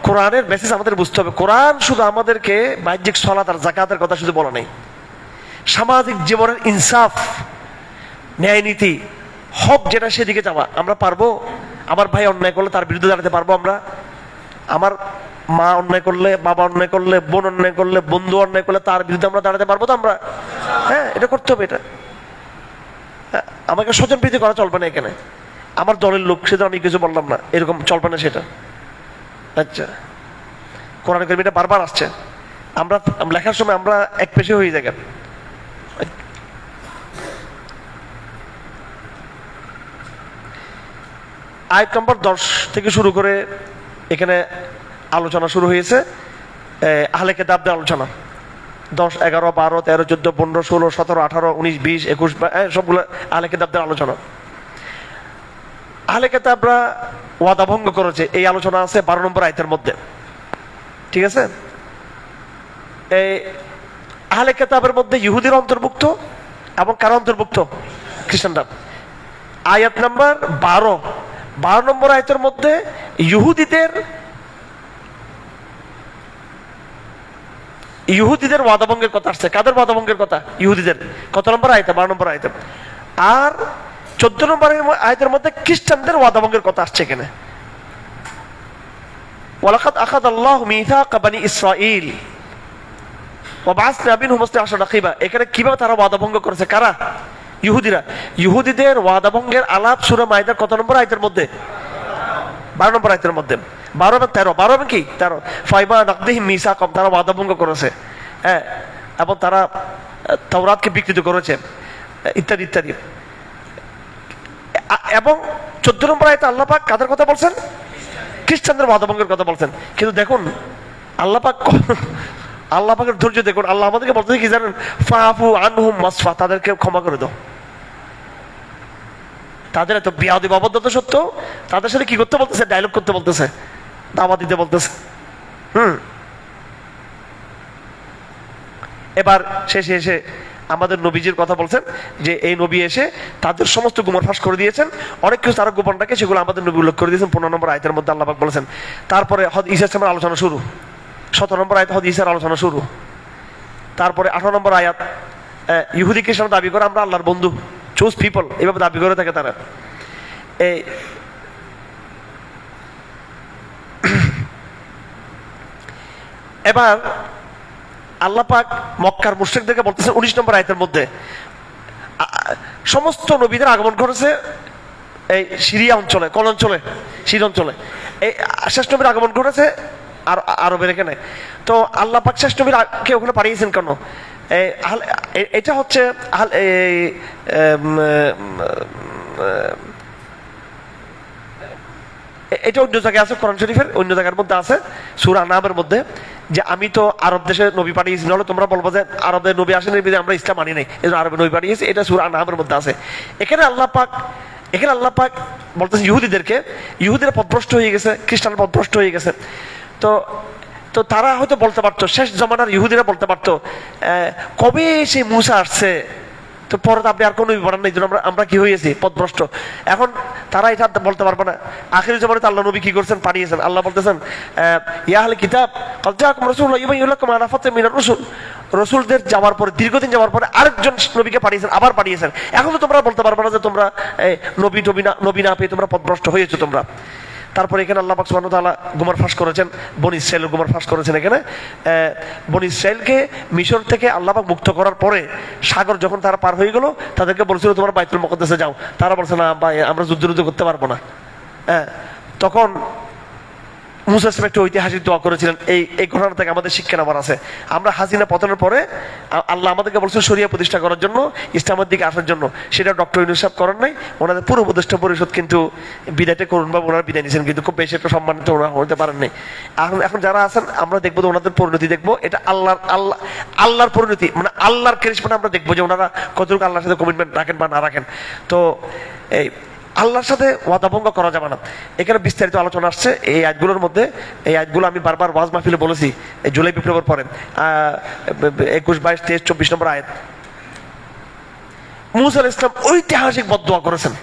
কোরআনের মেসেজ আমাদের বুঝতে হবে। কোরআন শুধু আমাদেরকে বাহ্যিক সালাত আর যাকাতের কথা শুধু বলা নেই, সামাজিক জীবনের ইনসাফ, ন্যায় নীতি, হক যেটা সেদিকে যাওয়া। আমরা পারবো, আমার ভাই অন্যায় করলে তার বিরুদ্ধে দাঁড়াতে পারবো আমরা? আমার মা অন্যায় করলে, বাবা অন্যায় করলে, বোন অন্যায় করলে, বন্ধু অন্যায় করলে তার বিরুদ্ধে আমরা দাঁড়াতে পারবো তো আমরা? হ্যাঁ, এটা করতে হবে। এটা আমাকে স্বজন প্রীতি করা চলবে না এখানে, আমার দলের লোক সেটা আমি কিছু বললাম না, এরকম চলবে না সেটা। আচ্ছা, কোরআন কারিমে এটা বারবার আসছে। আমরা লেখার সময় আমরা এক পেশে হয়ে যাই। আয়াত নম্বর 10 থেকে শুরু করে এখানে আলোচনা শুরু হয়েছে আহলে কিতাবদের আলোচনা। 10, 11, 12, 13, 14, 15, 16, 17, 18, 19, 20, 21 সবগুলো আহলে কিতাবদের আলোচনা। আহলে কিতাবরা ওয়াদা ভঙ্গ করেছে, এই আলোচনা আছে 12 নম্বর আয়াতের মধ্যে। ঠিক আছে, এই আহলে কিতাবের মধ্যে ইহুদির অন্তর্ভুক্ত এবং কারা অন্তর্ভুক্ত? খ্রিস্টানরা। আয়াত নাম্বার 12 নম্বর আয়াতের মধ্যে ইহুদিদের ওয়াদাভঙ্গের কথা আসছে। কাদের ওয়াদাভঙ্গের কথা? ইহুদিদের। কত নম্বর আয়াতে? 12 নম্বর আয়াতে। আর 14 নম্বর আয়াতের মধ্যে খ্রিস্টানদের ওয়াদাভঙ্গের কথা আসছে এখানে। ওয়ালাকাদ আখাযাল্লাহু মিসাকা বানি ইসরাঈল ওয়া বা'আসনা মিনহুম 12 রাকিবা। এখানে কিভাবে তারা ওয়াদাভঙ্গ করেছে? কারা? ইহুদিরা। ইহুদিদের ওয়াদাভঙ্গের আলাপ সূরা মাইদার কত নম্বর আয়াতের মধ্যে? 12 নম্বর আয়াতের মধ্যে। 12 এবং 13, 12 এবং কি 13, ফাইবা নাকদিহিম মিসাকাম, তারা ওয়াদাভঙ্গ করেছে, হ্যাঁ, এবং তারা তাওরাতকে বিকৃত করেছে, ইত্যাদি ইত্যাদি। এবং 14 নম্বর আয়াতে আল্লাহ পাক কাদের কথা বলছেন? খ্রিস্টানদের ওয়াদাভঙ্গের কথা বলছেন। কিন্তু দেখুন আল্লাহ পাকের ধৈর্য দেখুন। আল্লাহ আমাদেরকে বলতেছে কি জানেন? ফাফু আনহুম মাসফা, তাদেরকে ক্ষমা করে দাও। তাদের এত বিয়াদি অবদ্ধতা সত্য, তাদের সাথে কি করতে বলতেছে? ডায়লগ করতে বলতেছে, দাওয়াত দিতে বলতেছে। এবার শেষে এসে আমাদের নবীজির কথা বলছেন যে এই নবী এসে তাদের সমস্ত গুমর ফাঁস করে দিয়েছেন। অনেক কিছু তারা গোপন রাখে, সেগুলো আমাদের নবী উল্লেখ করে দিয়েছেন 15 নম্বর আয়াতের মধ্যে আল্লাহ পাক বলেছেন। তারপরে হযরত ঈসা আলাইহিস সালামের আলোচনা শুরু, 17 নম্বর আয়াতে হযরত ঈসার আলোচনা শুরু। তারপরে 18 নম্বর আয়াত, ইহুদি খ্রিস্টান দাবি করে আমরা আল্লাহর বন্ধু, চুজ পিপল, এভাবে দাবি করে থাকে তারা। এই এবার আল্লাহ পাক মক্কার মুশরিকদেরকে বলতেছেন 19 নম্বর আয়াতের মধ্যে, সমস্ত নবীদের আগমন করেছে এই সিরিয়া অঞ্চলে, কোন অঞ্চলে? সিরিয়া অঞ্চলে। এই শেষ নবীর আগমন করেছে আর আরবের এখানে। তো আল্লাহ পাক শেষ নবীর কে ওখানে পাঠিয়েছেন কেন? এটা হচ্ছে এটা অন্য জায়গায় আছে, কোরআন শরীফের অন্য জায়গার মধ্যে আছে, সূরা আনামের মধ্যে, যে আমি তো আরব দেশে নবী পাঠিয়েছি, নাহলে তোমরা বলবো যে আরবের নবী আসেনি, আমরা ইসলাম মানি নাই, এই জন্য আরবের নবী পাঠিয়েছি। এটা সূরা আনামের মধ্যে আছে। এখানে আল্লাহ পাক বলতেছে ইহুদিরা পথভ্রষ্ট হয়ে গেছে, খ্রিস্টান পথভ্রষ্ট হয়ে গেছে। তো তারা হয়তো বলতে পারতো, শেষ জমানার ইহুদিরা বলতে পারতো, কবে সেই মূসা আসছে, তো পরে তো আপনি আর কোনো বিবরণ নেই, আমরা কি হয়েছি? পথভ্রষ্ট। এখন তারা এটা বলতে পারবে না। আখির জামানাতে আল্লাহ নবী কি করছেন? পাঠিয়েছেন। আল্লাহ বলতেছেন ইয়া আহলে কিতাব ক্বাদ জাআকুম রাসূলুন ইউবাইয়িনু লাকুম মা নাফাতা মিনার রাসূল। রাসূলদের যাওয়ার পরে, দীর্ঘদিন যাওয়ার পরে আরেকজন নবীকে পাঠিয়েছেন, আবার পাঠিয়েছেন। এখন তো তোমরা বলতে পারবে না যে তোমরা নবী না পেয়ে তোমরা পথভ্রষ্ট হয়েছো তোমরা। তারপরে এখানে আল্লাহ পাক সুবহানাহু ওয়া তাআলা গুমর ফাঁস করেছেন, বনী ইসরাঈলের গুমর ফাঁস করেছেন। এখানে বনী ইসরাঈলকে মিশর থেকে আল্লাহ পাক মুক্ত করার পরে সাগর যখন তারা পার হয়ে গেল, তাদেরকে বলছিল তোমরা বাইতুল মুকদ্দাসে যাও। তারা বলছে না ভাই, আমরা যুদ্ধ করতে পারবো না। তখন মুসা ইসলাম একটু ঐতিহাসিক দোয়া করেছিলেন। এই ঘটনা থেকে আমাদের শিক্ষা নেওয়ার আছে। আমরা হাসিনা পতনের পরে আল্লাহ আমাদেরকে বলছেন শরিয়া প্রতিষ্ঠা করার জন্য, ইসলামের দিকে আসার জন্য। সেটা ডক্টর ইউনূস সাহেব করেন নাই, ওনাদের পুরো উপদেষ্টা পরিষদ কিন্তু বিদায়টা করুন বা ওনারা বিদায় নিয়েছেন, কিন্তু খুব বেশি একটা সম্মানিত ওনারা হতে পারেন নাই। এখন যারা আছেন আমরা দেখবো ওনাদের পরিণতি দেখবো, এটা আল্লাহর পরিণতি, মানে আল্লাহর ক্যারিশমা আমরা দেখবো যে ওনারা কতটুকু আল্লাহর সাথে কমিটমেন্ট রাখেন বা না রাখেন। তো এই আল্লাহর সাথে ওয়াদাভঙ্গ করা যাবে না। এখানে বিস্তারিত আলোচনা আসছে এই আয়াতগুলোর মধ্যে। এই আয়াতগুলো আমি বারবার ওয়াজ মাহফিলে বলেছি, এই জুলাই বিপ্লবের পরে 21, 22, 23, 24 নম্বর আয়াত। মুসা আলাইহিস সালাম ঐতিহাসিক বদদোয়া করেছেন।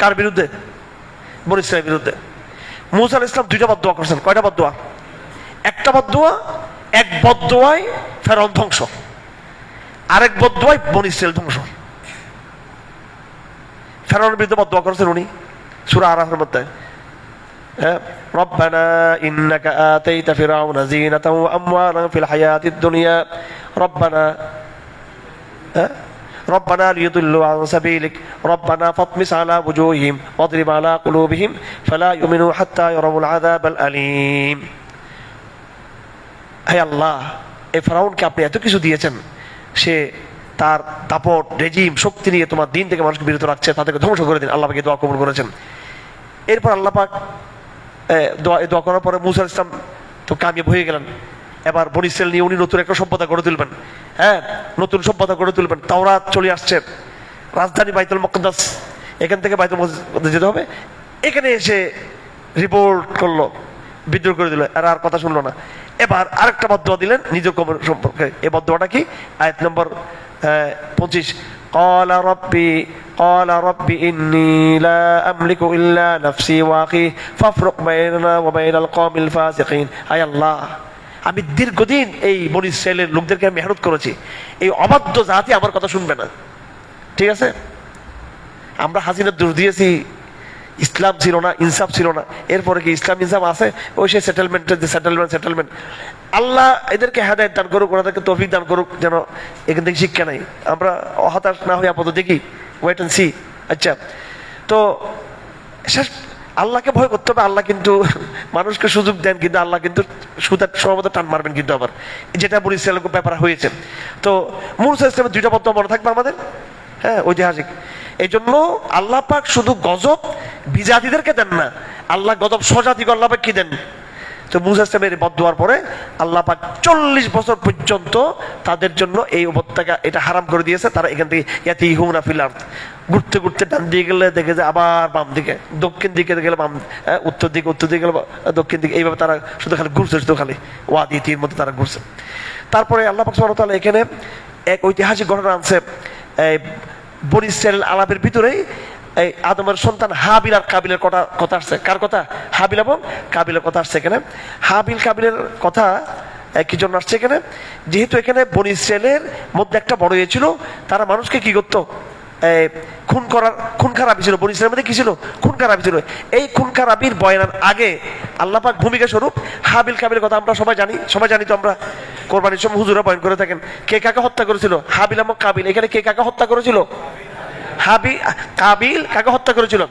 কার বিরুদ্ধে? বনী ইসরাঈলের বিরুদ্ধে। মুসা আলাইহিস সালাম 2টা বদদোয়া করেছেন। কয়টা বদদোয়া? একটা বদদোয়া, এক বদদোয়ায় ফেরাউন ধ্বংস, আরেক বদদোয়ায় বনী ইসরাঈল ধ্বংস। ফেরাউনের বিরুদ্ধে বদদোয়া করেছেন উনি সূরা আরাফের মধ্যে। রব্বানা ইন্নাকা আতাইতা ফিরআউনা যিনাতাও ওয়া আমওয়ালান ফিল হায়াতিদ দুনিয়া রব্বানা লিয়ুদিল্লু আন সাবিলিক রব্বানা ফাতমিস আলা ওয়ুজুহিহিম ওয়াদরিব আলা কুলুবিহিম ফালা ইউমিনু হাত্তা ইয়ারাউল আযাবাল আলীম। হে আল্লাহ, এই ফেরাউনকে আপনি এত কিছু দিয়েছেন, সে তার দাপট রেজিম শক্তি নিয়ে তোমার দিন থেকে মানুষকে বিরত রাখছে, তাদেরকে ধ্বংস করে দিন। আল্লাহ পাকে দোয়া কবুল করেছেন। এরপর আল্লাহ পাক দোয়া করার পরে মুসা ইসলাম তো কামিয়াব হয়ে গেলেন। এবার বনী ইসরাইল নিয়ে উনি নতুন একটা সভ্যতা গড়ে তুলবেন। হ্যাঁ, নতুন সভ্যতা গড়ে তুলবেন। তাওরাত চলে আসছে, রাজধানী বাইতুল মুকদ্দাস, এখান থেকে বাইতুল মুকদ্দাস যেতে হবে। এখানে এসে রিভোল্ট করলো, বিদ্রোহ করে দিল, আর কথা শুনলো না। এবার আরেকটা বদদোয়া দিলেন নিজের কবর সম্পর্কে। এই বদদোয়াটা কি? আয়াত নম্বর 25, قال ربي إني لا أملك إلا نفسي وأخي فافرق بيننا وبين القوم الفاسقين। আয় আল্লাহ, আমি দীর্ঘদিন এই বনী ইসরাইলের লোকদেরকে মেহনত করেছি, এই অবাধ্য জাতি আমার কথা শুনবে না। ঠিক আছে, আমরা হাসিনার দোষ দিয়েছি, ইসলাম ছিল না, ইনসাফ ছিল না। এরপরে কি ইসলাম ইনসাফ আছে? ওই সে সেটেলমেন্ট। আল্লাহ এদেরকে হেদায়েত দান করুক, ওনাদেরকে তৌফিক দান করুক, যেন এখান থেকে শিক্ষা নেই। আমরা হতাশ না হয়ে আপাতত দেখি, ওয়েট এন্ড সি। আচ্ছা, তো শেষ আল্লাহকে ভয় করতে হবে। আল্লাহ কিন্তু মানুষকে সুযোগ দেন, কিন্তু আল্লাহ কিন্তু সুতার সর্বদা টান মারবেন কিন্তু আবার, যেটা বনী ইসরাইলের ব্যাপার হয়েছে। তো মুসা ইসলামের দুইটা বক্তব্য মনে থাকবে আমাদের, হ্যাঁ, ঐতিহাসিক। এই জন্য আল্লাহ পাক শুধু গজব বিজাতিদেরকে দেন না, আল্লাহ গজব স্বজাতিকে আল্লাহ পাক কি দেন? তো মুসা ইসলামের বদদোয়ার পরে আল্লাহ পাক 40 বছর পর্যন্ত তাদের জন্য এই উপত্যকা এটা হারাম করে দিয়েছে। তারা এখান থেকে ইয়াতিহুনা ফিল আরদ, ঘুরতে ঘুরতে ডান দিকে গেলে দেখে যে আবার বাম দিকে, দক্ষিণ দিকে গেলে বাম, উত্তর দিকে গেলে দক্ষিণ দিকে, এইভাবে তারা শুধু খালি ঘুরছে, শুধু খালি ওয়াদি তীর মধ্যে তারা ঘুরছে। তারপরে আল্লাহ পাক সুবহানাহু ওয়া তাআলা এখানে এক ঐতিহাসিক ঘটনা আনছে। বনী ইসরাইল আলাপের ভিতরেই এই আদমের সন্তান হাবিল আর কাবিলের কথা আসছে। কার কথা? হাবিল এবং কাবিলের কথা আসছে এখানে। হাবিল কাবিলের কথা কি জন্য আসছে এখানে? যেহেতু এখানে বনী ইসরাইলের মধ্যে একটা বড় ইয়ে ছিল, তারা মানুষকে কি করতো? খুন খারাপি ছিল। বনী ইসরাইলের মধ্যে কি ছিল? খুন খারাপি ছিল। এই খুন খারাপির বয়ানের আগে আল্লাহ পাক ভূমিকা স্বরূপ হাবিল কাবিলের কথা আমরা সবাই জানি তো আমরা কোরবানির সময় হুজুরা বয়ান করে থাকেন। কে কাকে হত্যা করেছিল? হাবিল এবং কাবিল। এখানে কে কাকে হত্যা করেছিল? কাবিল কাকে হত্যা করেছিল?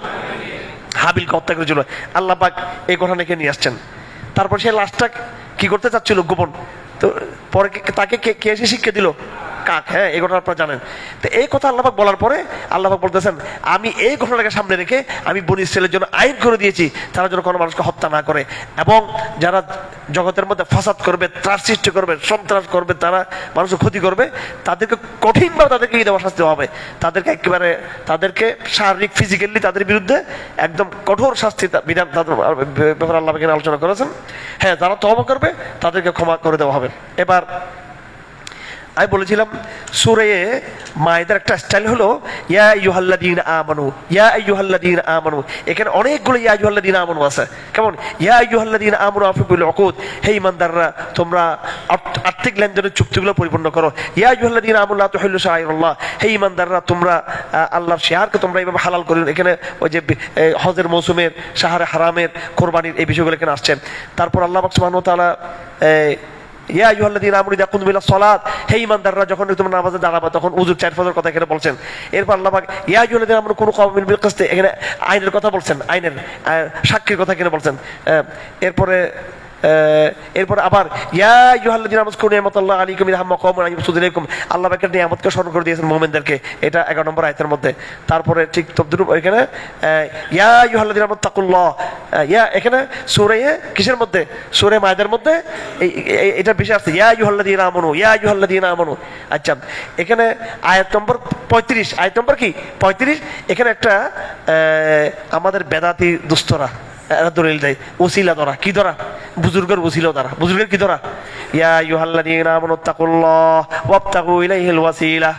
হাবিলকে হত্যা করেছিল। আল্লাহ পাক এই ঘটনাকে নিয়ে আসছেন। তারপর সে লাশটা কি করতে চাচ্ছিল গোপন, তো পরে তাকে কে এসে শিক্ষা দিল? কাক। হ্যাঁ, এই ঘটনা আপনারা জানেন। তো এই কথা আল্লাহ পাক বলার পরে আল্লাহ পাক বলতেছেন, আমি এই ঘটনাকে সামনে রেখে আমি বনী ইসরাইলের জন্য আইন করে দিয়েছি, তারা যেন কোনো মানুষকে হত্যা না করে, এবং যারা জগতের মধ্যে ফাসাদ করবে, ত্রাস সৃষ্টি করবে, সন্ত্রাস করবে, তারা মানুষের ক্ষতি করবে, তাদেরকে কঠিনভাবে তাদেরকে দেওয়া শাস্তি হবে। তাদেরকে শারীরিক ফিজিক্যালি তাদের বিরুদ্ধে একদম কঠোর শাস্তি বিধান ব্যাপারে আল্লাহ পাক আলোচনা করেছেন। হ্যাঁ, যারা তওবা করবে তাদেরকে ক্ষমা করে দেওয়া হবে। এবার আমি বলেছিলাম সূরা মায়েদার একটা স্টাইল হলো ইয়া আইয়ুহাল্লাযীনা আমানু, ইয়া আইয়ুহাল্লাযীনা আমানু। এখানে অনেকগুলো ইয়া আইয়ুহাল্লাযীনা আমানু আছে। কেমন? ইয়া আইয়ুহাল্লাযীনা আমানু আফিকুল উকুদ, হে ঈমানদাররা তোমরা আর্থিক লেনদেনের চুক্তিগুলো পরিপূর্ণ করো। ইয়া আইয়ুহাল্লাযীনা আমানু লা তুহিল্লু শাআইরাল্লাহ, হে ঈমানদাররা তোমরা আল্লাহর শিয়ারকে তোমরা এইভাবে হালাল করো। এখানে ওই যে হজের মৌসুমের, শাহরে হারামের, কোরবানির এই বিষয়গুলো এখানে আসছেন। তারপর আল্লাহ পাক সুবহানাহু ওয়া তাআলা ইয়া আইয়ুহাল্লাযীনা আমানু ইযা কুমতুম ইলাস সালাত, হে ঈমানদাররা যখন তোমরা নামাজে দাঁড়াবে তখন উযুর 4 ফরজের কথা এখানে বলছেন। এরপর আল্লাহ পাক ইয়া আইয়ুহাল্লাযীনা আমানু কুনু কাওয়ামিন বিল কিসত, এখানে আইনের কথা বলছেন, আইনের সাক্ষীর কথা এখানে বলছেন। এরপরে আবার ইয়া আইয়ুহাল্লাযীনা আমানু যকুরু নি'মাতাল্লাহি আলাইকুম ইয হাম্মা কওমুন আন ইয়াবসুতু ইলাইকুম, আল্লাহ পাকের নিয়ামতকে স্মরণ করে দিয়েছেন মুমিনদেরকে, এটা 11 নম্বর আয়াতের মধ্যে। তারপরে ঠিক তদ্রুপ এখানে ইয়া আইয়ুহাল্লাযীনা আমানু তাকুল্লাহ, ইয়া এখানে সূরা কিসের মধ্যে? সূরা মায়েদার মধ্যে এটা বেশি আসছে, ইয়া আইয়ুহাল্লাযীনা আমানু, ইয়া আইয়ুহাল্লাযীনা আমানু। আচ্ছা, এখানে আয়াত নম্বর 35, আয়াত নম্বর কি 35, এখানে একটা আমাদের বেদাতি দুস্তরা এরা দলিল দেয় ওসিলা ধরা। কি ধরা? বুজুর্গের ওসিলা ধরা। বুজুর্গের কি ধরা? ইয়া আইয়ুহাল্লাযীনা আমানু তাকুল্লাহ ওয়াবতাগু ইলাইহিল ওয়াসিলা।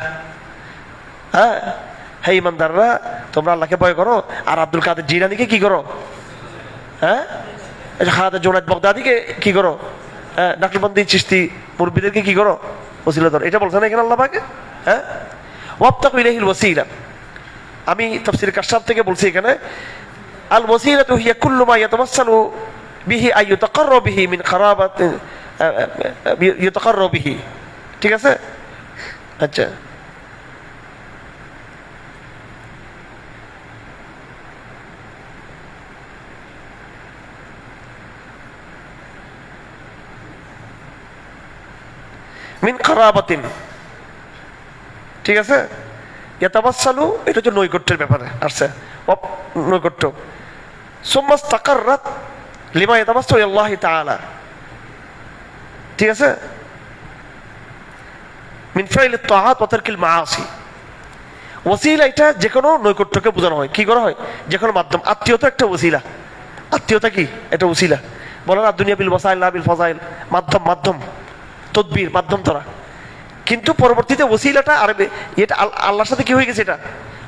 হ্যাঁ, হে ঈমানদাররা তোমরা আল্লাহকে ভয় করো, আর আব্দুল কাদের জিলানীকে কি করো? হ্যাঁ, খাজা জুনায়েদ বাগদাদীকে কি করো? হ্যাঁ, নকশবন্দি চিশতি মুরব্বিদেরকে কি করো? ওসিলা ধরো। এটা বলছেন এখানে আল্লাহ পাক। হ্যাঁ, ওয়াবতাগু ইলাইহিল ওয়াসিলা। আমি তাফসীর কাশফ থেকে বলছি এখানে আল ওয়াসিলাতু হিয়া কুল্লু মা ইয়াতাওয়াসসালু বিহি আই ইউতাকাররাবু বিহি মিন কারাবাতি ইউতাকাররাবু বিহি। ঠিক আছে? আচ্ছা, মিন কারাবাতিন, ঠিক আছে। ইয়াতাওয়াসসালু, এটা হচ্ছে নৈকট্যের ব্যাপারে আসছে, নৈকট্য। সুম্মা ইসতাকাররাত লিমা ইয়াতাওয়াসসালু ইলাল্লাহি তাআলা, ঠিক আছে। মিন ফাইলিত তাআত ওয়া তারকিল মাআসি, ওসিলা এটা যে কোনো নৈকট্যকে বোঝানো হয়। কি করা হয়? যে কোনো মাধ্যম। আত্মীয়তা একটা ওসিলা, আত্মীয়তা কি? এটা ওসিলা। বলেন আর দুনিয়া বিল ওয়াসাইল লা বিল ফাজাইল, মাধ্যম, মাধ্যম, তদবির, মাধ্যম ধরা। কিন্তু পরবর্তীতে ওসিলাটা আরবে এটা আল্লাহর সাথে কি হয়ে গেছে? এটা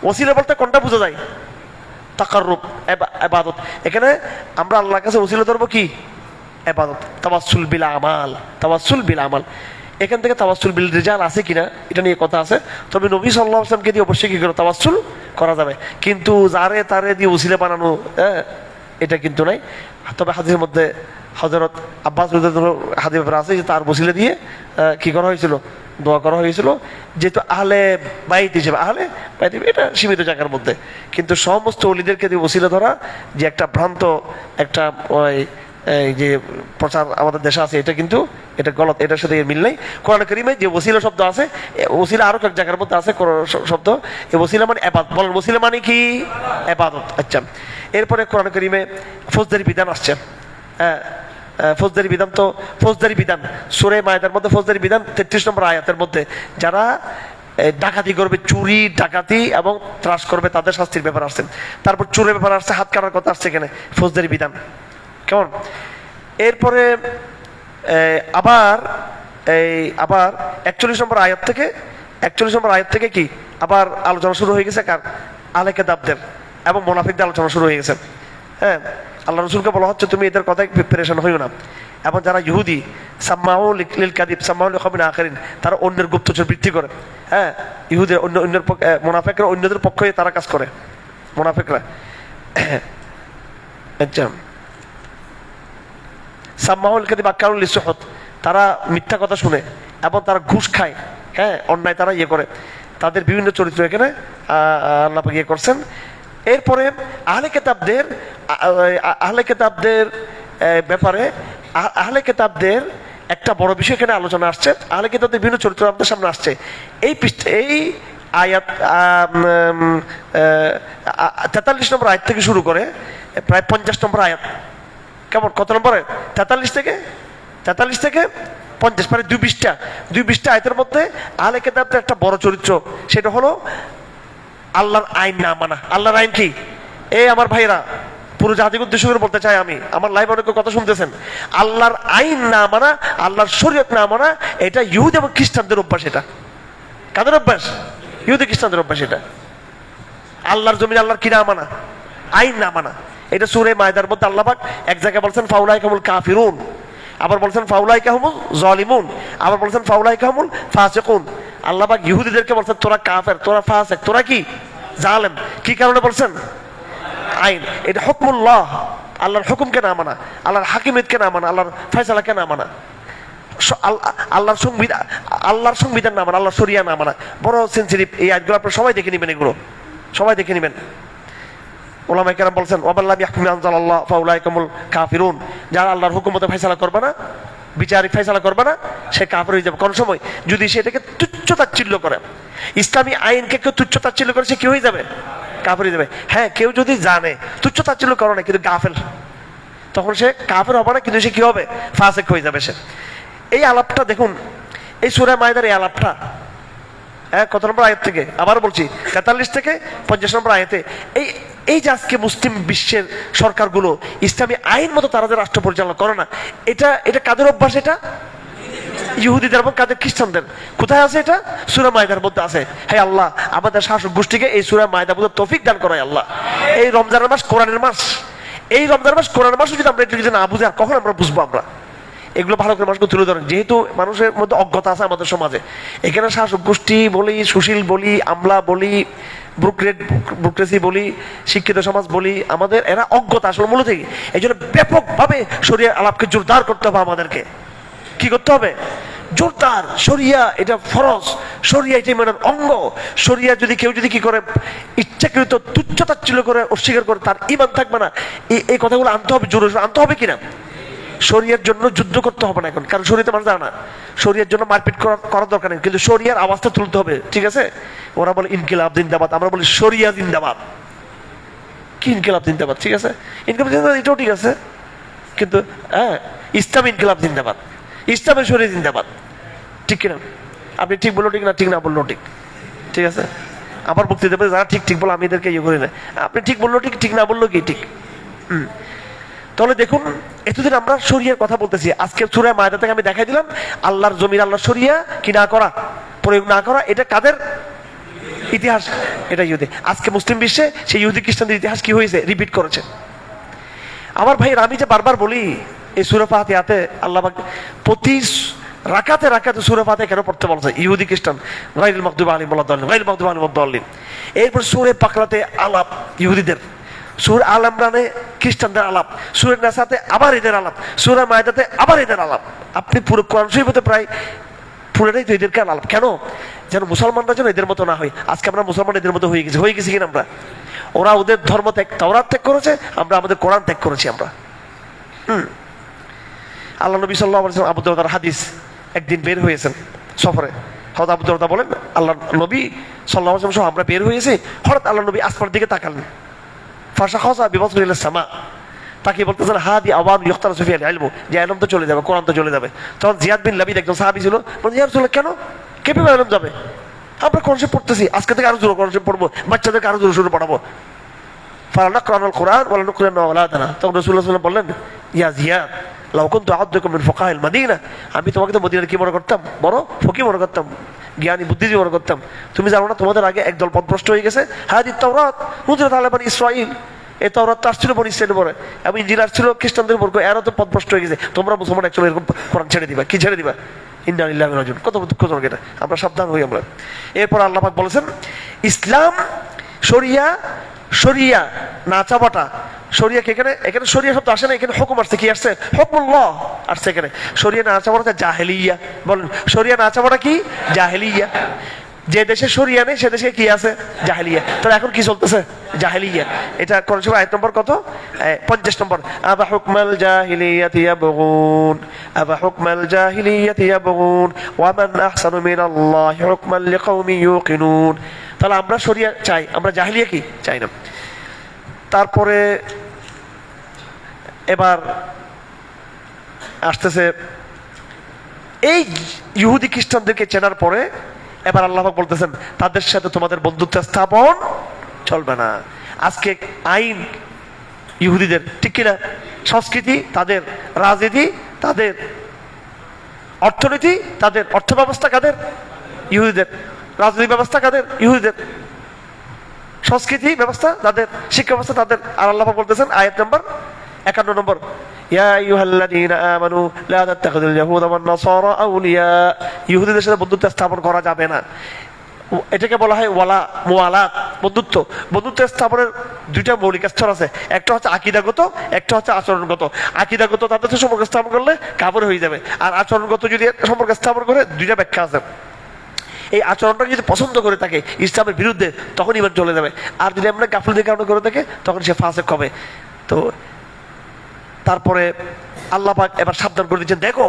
ওসিলা বলতে কোনটা বোঝা যায়? তাকাররুব, ইবাদত। এখানে আমরা আল্লাহর কাছে ওসিলা ধরবো কি? ইবাদত। তাওয়াসসুল বিল আমাল, তাওয়াসসুল বিল আমাল। এখান থেকে তাওয়াসসুল বিল রিজাল আছে কিনা এটা নিয়ে কথা আছে। তবে নবী সাল্লাল্লাহু আলাইহি ওয়াসাল্লামকে দিয়ে অবশ্যই কি করে তাওয়াসসুল করা যাবে, কিন্তু যারে তারে দিয়ে ওসিলা বানানো এটা কিন্তু নাই। তবে হাদিসের মধ্যে হযরত আব্বাস রাদিয়াল্লাহু হাদিস আছে যে তার ওসিলা দিয়ে কি করা হয়েছিল? দোয়া করা হয়েছিল। যেহেতু আহলে বাইত হিসেবে, আহলে বাইত এটা সীমিত জায়গার মধ্যে, কিন্তু সমস্ত ওলিদেরকে দিয়ে ওসিলা ধরা যে একটা ভ্রান্ত একটা ওই এই যে প্রচার আমাদের দেশে আছে, এটা কিন্তু এটা গলত, এটার সাথে মিল নেই। কোরআন কারীমে যে ওসিলা শব্দ আছে, ওসিলা আরো কয়েক জায়গার মধ্যে আছে শব্দ। এই ওসিলা মানে ইবাদত। বলেন ওসিলা মানে কি? ইবাদত। আচ্ছা, এরপরে কোরআন কারীমে ফৌজদারি বিধান আসছে। হ্যাঁ, ফৌজদারি বিধান, তো ফৌজদারি বিধান সূরা মায়েদার মধ্যে ফৌজদারি বিধান 33 নম্বর আয়াতের মধ্যে যারা ডাকাতি করবে, চুরি ডাকাতি এবং ত্রাস করবে, তাদের শাস্তির ব্যাপার আসছে। তারপর চোরের ব্যাপার আসছে, হাত কাটার কথা আসছে এখানে, ফৌজদারি বিধান। কেমন? এরপরে আবার 41 নম্বর আয়াত থেকে, 41 নম্বর আয়াত থেকে কি আবার আলোচনা শুরু হয়ে গেছে কার? আহলে কিতাবদের এবং মুনাফিকদের আলোচনা শুরু হয়ে গেছে। হ্যাঁ, আল্লাহ রাসূলকে বলা হচ্ছে তুমি এদের কথায় প্রিপারেশন হইও না। এবং যারা ইহুদি সাম্মাউ লিল কাযিব সাম্মাউ লিকওমিন আখিরিন, তারা অন্যের গুপ্তচর বৃদ্ধি করে। হ্যাঁ, ইহুদি অন্যের মুনাফিকরা অন্যদের পক্ষে তারা কাজ করে, মুনাফিকরা। আচ্ছা, সাম্মাউল কাযিব আক্কারুল লিসুহুত, তারা মিথ্যা কথা শুনে এবং তারা ঘুষ খায়। হ্যাঁ, অন্যায় তারা ইয়ে করে। তাদের বিভিন্ন চরিত্র এখানে আল্লাহ পাক ইয়ে করছেন। এরপরে আহলে কিতাবদের ব্যাপারে, আহলে কিতাবদের একটা বড় বিষয় এখানে আলোচনা আসছে। আহলে কিতাবদের বিভিন্ন চরিত্র আমাদের সামনে আসছে। এই আয়াত 43 নম্বর আয়াত থেকে শুরু করে প্রায় 50 নম্বর আয়াত। কেমন? কত নম্বরে? 43 থেকে 50, মানে 2 আয়াতের মধ্যে আহলে কিতাবদের একটা বড় চরিত্র, সেটা হলো আল্লাহর আইন না মানা। আল্লাহর আইন কি? আমার ভাইরা, পুরো জাতিকে উদ্দেশ্য করে বলতে চাই আমি, আমার লাইভ অনেক কথা শুনতেছেন। আল্লাহর আইন না মানা, আল্লাহর শরীয়ত না মানা, এটা ইহুদি এবং খ্রিস্টানদের অভ্যাস। এটা কাদের অভ্যাস? ইহুদি খ্রিস্টানদের অভ্যাস। এটা আল্লাহর জমিন আল্লাহর কি না মানা? আইন না মানা। এটা সূরা মায়েদার মধ্যে আল্লাহ পাক এক জায়গায় বলছেন ফাউলাইকা হুমুল কাফিরুন, আবার বলছেন ফাউলাইকা হুমুল জালিমুন, আবার বলছেন ফাউলাইকা হুমুল ফাসিকুন। আল্লাহ পাক ইহুদিদেরকে বলছেন তোরা কাফের, তোরা ফাসিক, তোরা কি জালেম। কি কারণে বলছেন? আইন। এটা হুকমুল্লাহ, আল্লাহর হুকুমকে না মানা, আল্লাহর হাকিমিয়তকে না মানা, আল্লাহর ফয়সালাকে না মানা, আল্লাহর সংবিধান না মানা, আল্লাহর শরিয়া না মানা। বড় সেনসিটিভ এই আয়াতগুলো আপনারা সবাই দেখে নেবেন, এগুলো সবাই দেখে নেবেন। উলামায়ে কেরাম বলছেন ওয়াবাল্লাহ বিহুকমি আনজালাল্লাহ ফাউলাইকা হুমুল কাফিরুন, যারা আল্লাহর হুকুম মতো ফয়সালা করবে না, বিচারিক ফয়সালা করবে না, সে কাফের হয়ে যাবে। কোন সময় যদি সেটাকে তুচ্ছ তাচ্ছিল্য করে, ইসলামী আইনকে কেউ তুচ্ছ তাচ্ছিল্য করে, সে কি হয়ে যাবে? কাফের হয়ে যাবে। হ্যাঁ, কেউ যদি জানে তুচ্ছ তাচ্ছিল্য করে না কিন্তু গাফেল, তখন সে কাফের হবে না, কিন্তু সে কি হবে? ফাসিক হয়ে যাবে সে। এই আলাপটা দেখুন, এই সূরা মায়েদার এই আলাপটা কত নম্বর আয়াত থেকে? আবার বলছি 43 থেকে 50 নম্বর আয়াতে এই যে আজকে মুসলিম বিশ্বের সরকারগুলো ইসলামী আইন মতো তারা যে রাষ্ট্র পরিচালনা করে না, এটা কাদের অভ্যাস? এটা ইহুদিদের এবং কাদের? খ্রিস্টানদের। কোথায় আছে এটা? সূরা মায়েদার মধ্যে আছে। হে আল্লাহ, আমাদের শাসক গোষ্ঠীকে এই সূরা মায়েদা বুঝার তৌফিক দান করায় আল্লাহ। এই রমজানের মাস কোরআনের মাস, এই রমজানের মাস কোরআনের মাস যদি আমরা এটা যদি না বুঝি, আর কখন আমরা বুঝবো? আমরা এগুলো ভালো করে মানুষকে তুলে ধরেন, যেহেতু মানুষের মধ্যে অজ্ঞতা আছে আমাদের সমাজে। এখানে শাসক গোষ্ঠী বলি, সুশীল বলি, আমলা বলি, ব্রুক্রেসি বলি, শিক্ষিত সমাজ বলি, আমাদের এরা অজ্ঞতা আসলে মূলত। এই জন্য ব্যাপকভাবে শরিয়া আলাপকে জোরদার করতে হবে আমাদেরকে। কি করতে হবে? জোরদার। শরিয়া এটা ফরজ, শরিয়া এটা ইমানের অঙ্গ। শরিয়া যদি কেউ যদি কি করে ইচ্ছাকৃত তুচ্ছ তাচ্ছিল্য করে, অস্বীকার করে, তার ঈমান থাকবে না। এই কথাগুলো আনতে হবে, জোরে আনতে হবে কিনা? শরিয়ার জন্য যুদ্ধ করতে হবে না এখন, কারণ শরীয়তে মানুষ জানে না। শরিয়ার জন্য মারপিট করার দরকার নেই, কিন্তু শরিয়ার আওয়াজটা তুলতে হবে, ঠিক আছে? ওরা বলে ইনকিলাব জিন্দাবাদ, আমরা বলি শরিয়া জিন্দাবাদ। কি ইনকিলাব জিন্দাবাদ? ঠিক আছে, ইনকিলাব জিন্দাবাদ এটাও ঠিক আছে, কিন্তু হ্যাঁ, ইসলাম ইনকিলাব জিন্দাবাদ, ইসলামের শরিয়া জিন্দাবাদ, ঠিক কিনা? আপনি ঠিক বললো ঠিক, না ঠিক না বললো ঠিক, ঠিক আছে? আমার বক্তৃতা যারা ঠিক ঠিক বলো আমি এদেরকে ইয়ে করি না, আপনি ঠিক বললো ঠিক, ঠিক না বললো কি ঠিক। তাহলে দেখুন, এতদিন আমরা শরিয়ার কথা বলতেছি, আজকে সূরা মায়দা থেকে আমি দেখাই দিলাম আল্লাহর জমির আল্লাহর শরিয়া কি না করা, প্রয়োগ না করা, এটা কাদের ইতিহাস? এটা ইহুদি। আজকে মুসলিম বিশ্বে সেই ইহুদি খ্রিস্টানদের ইতিহাস কি হয়েছে, রিপিট করেছে। আমার ভাই, আমি যে বারবার বলি এই সূরা ফাতিহাতে আল্লাহ পাক প্রতি রাকাতে রাকাতে সূরা ফাতিহা কেন পড়তে বলছে? ইহুদি খ্রিস্টান গায়রুল মাগদুবি আলাইহিম ওয়ালাদ-দাল্লিন, গায়রুল মাগদুবি আলাইহিম ওয়ালাদ-দাল্লিন। এরপর সূরা বাকরাতে আলাপ ইহুদিদের, সূরা আল ইমরানে খ্রিস্টানদের আলাপ, সূরা নাসাতে আবার এদের আলাপ, সূরা মায়দাতে আবার এদের আলাপ। আপনি পুরো কোরআন শরীফে প্রায় পুরোটাই তো এদেরকে আলাপ। কেন? যেন মুসলমানরা যেন এদের মতো না হয়। আজকে আমরা মুসলমান এদের মতো হয়ে গেছি কিনা আমরা? ওরা ওদের ধর্ম ত্যাগ, তাওরাত ত্যাগ করেছে, আমরা আমাদের কোরআন ত্যাগ করেছি আমরা। আল্লাহ নবী সাল্লাল্লাহু আলাইহি ওয়াসাল্লাম আবু দারদার হাদিস, একদিন বের হয়েছেন সফরে, হযরত আবু দারদা বলেন আল্লাহ নবী সাল্লাল্লাহু আলাইহি ওয়াসাল্লাম আমরা বের হয়েছি, হঠাৎ আল্লাহ নবী আসমানের দিকে তাকালেন, ফাশাখাযা বিবাসরিল সামা, তাকে বলতেছেন হাদি আওয়ান ইখতারাসু ফিল ইলম, যে ইলম তো চলে যাবে, কোরআন তো চলে যাবে। তখন জিয়াদ বিন লাবিদ একজন সাহাবী ছিল, বলেন ইয়া রাসূলুল্লাহ কেন, কিভাবে ইলম যাবে? আমরা কোরআন শরীফ পড়তেছি, আজকে থেকে আরো জোরে কোরআন শরীফ পড়বো, বাচ্চাদেরকে আরো জোরে পড়াবো। ফানাকরানুল কোরআন ওয়ালা নুকরিনু আওলাদানা। তখন রাসূলুল্লাহ সাল্লাল্লাহু আলাইহি ওয়াসাল্লাম বললেন ইয়া জিয়াদ লাউ কুনতু আ'উদ্দুকা মিন ফুকাহাইল মাদিনা, আমি তোমাকে তো মদিনার কি মনে করতাম, বড় ফকিহ মনে করতাম, জ্ঞানী বুদ্ধিজীবী মনে করতাম। তুমি জানো না তোমাদের আগে একদল পথভ্রষ্ট হয়ে গেছে? হাদি তাওরাত নুজিলাত আলা বানি ইসরাঈল, এই তাওরাত তো আসছিল বনি ইসরাঈলের উপরে, এবং ইনজিল আসছিল খ্রিস্টানদের উপর, এরা তো পথভ্রষ্ট হয়ে গেছে, তোমরা মুসলমান একচুয়ালি এরকম কোরআন ছেড়ে দিবা, কি ছেড়ে দিবা? ইন্না লিল্লাহি ওয়া ইন্না ইলাইহি রাজিউন। কত দুঃখজনক এটা, আমরা সাবধান হই আমরা। এরপর আল্লাহ পাক বলেছেন ইসলাম শরিয়া, শরিয়া না চাবাটা, শরিয়া এখানে, এখানে শরিয়া শব্দ আসে না, এখানে হুকুম আসছে, কি আসছে? হুকমুল্লাহ আসছে এখানে। শরিয়া না চাবাটা জাহেলিয়া, বলেন শরিয়া না চাবাটা কি? জাহেলিয়া। যে দেশে শরিয়া নেই সে দেশে কি আছে? জাহেলিয়া। তাহলে এখন কি চলতেছে? জাহেলিয়া। এটা কোরআন শরীফের আয়াত নম্বর কত? 50 নম্বর। আবা হুকমাল জাহিলিয়াতি ইয়াবগুন, আবা হুকমাল জাহিলিয়াতি ইয়াবগুন ওয়া মান আহসানু মিনাল্লাহি হুকমান লিকাওমিন ইউকিনুন। তাহলে আমরা শরিয়া চাই, আমরা জাহেলিয়া কি চাই না। তারপরে এবার আসতেছে এই ইহুদি খ্রিস্টানদেরকে চেনার পরে এবার আল্লাহ পাক বলতেছেন তাদের সাথে তোমাদের বন্ধুত্ব স্থাপন চলবে না। আজকে আইন ইহুদিদের, ঠিক কিনা? সংস্কৃতি তাদের, রাজনীতি তাদের, অর্থনীতি তাদের, অর্থ ব্যবস্থা কাদের? ইহুদিদের। রাজনীতি ব্যবস্থা কাদের? ইহুদিদের। সংস্কৃতি ব্যবস্থা তাদের, শিক্ষা ব্যবস্থা তাদের। আর আল্লাহ পাক বলতেছেন আয়াত নম্বর 51 নম্বর, ইয়া আইয়ুহাল্লাযীনা আমানু লা তাত্তাখিযুল ইয়াহুদা ওয়ান নাসারা আউলিয়া, ইহুদিদের সাথে বন্ধুত্ব স্থাপন করা যাবে না। এটাকে বলা হয় ওয়ালা, মুওয়ালাত, বন্ধুত্ব। বন্ধুত্ব স্থাপনের দুইটা মৌলিক স্তর আছে, একটা হচ্ছে আকীদাগত, একটা হচ্ছে আচরণগত। আকীদাগত তাদের সাথে সম্পর্ক স্থাপন করলে কাফের হয়ে যাবে, আর আচরণগত যদি সম্পর্ক স্থাপন করে, দুইটা ব্যাখ্যা আছে। এই আচরণটা যদি পছন্দ করে থাকে ইসলামের বিরুদ্ধে, তখন ইমান চলে যাবে, আর যদি আমরা গাফলতির কারণে করে থাকে তখন সে ফাসিক হবে। তো তারপরে আল্লাহ পাক এবার সাবধান করে দিচ্ছেন, দেখো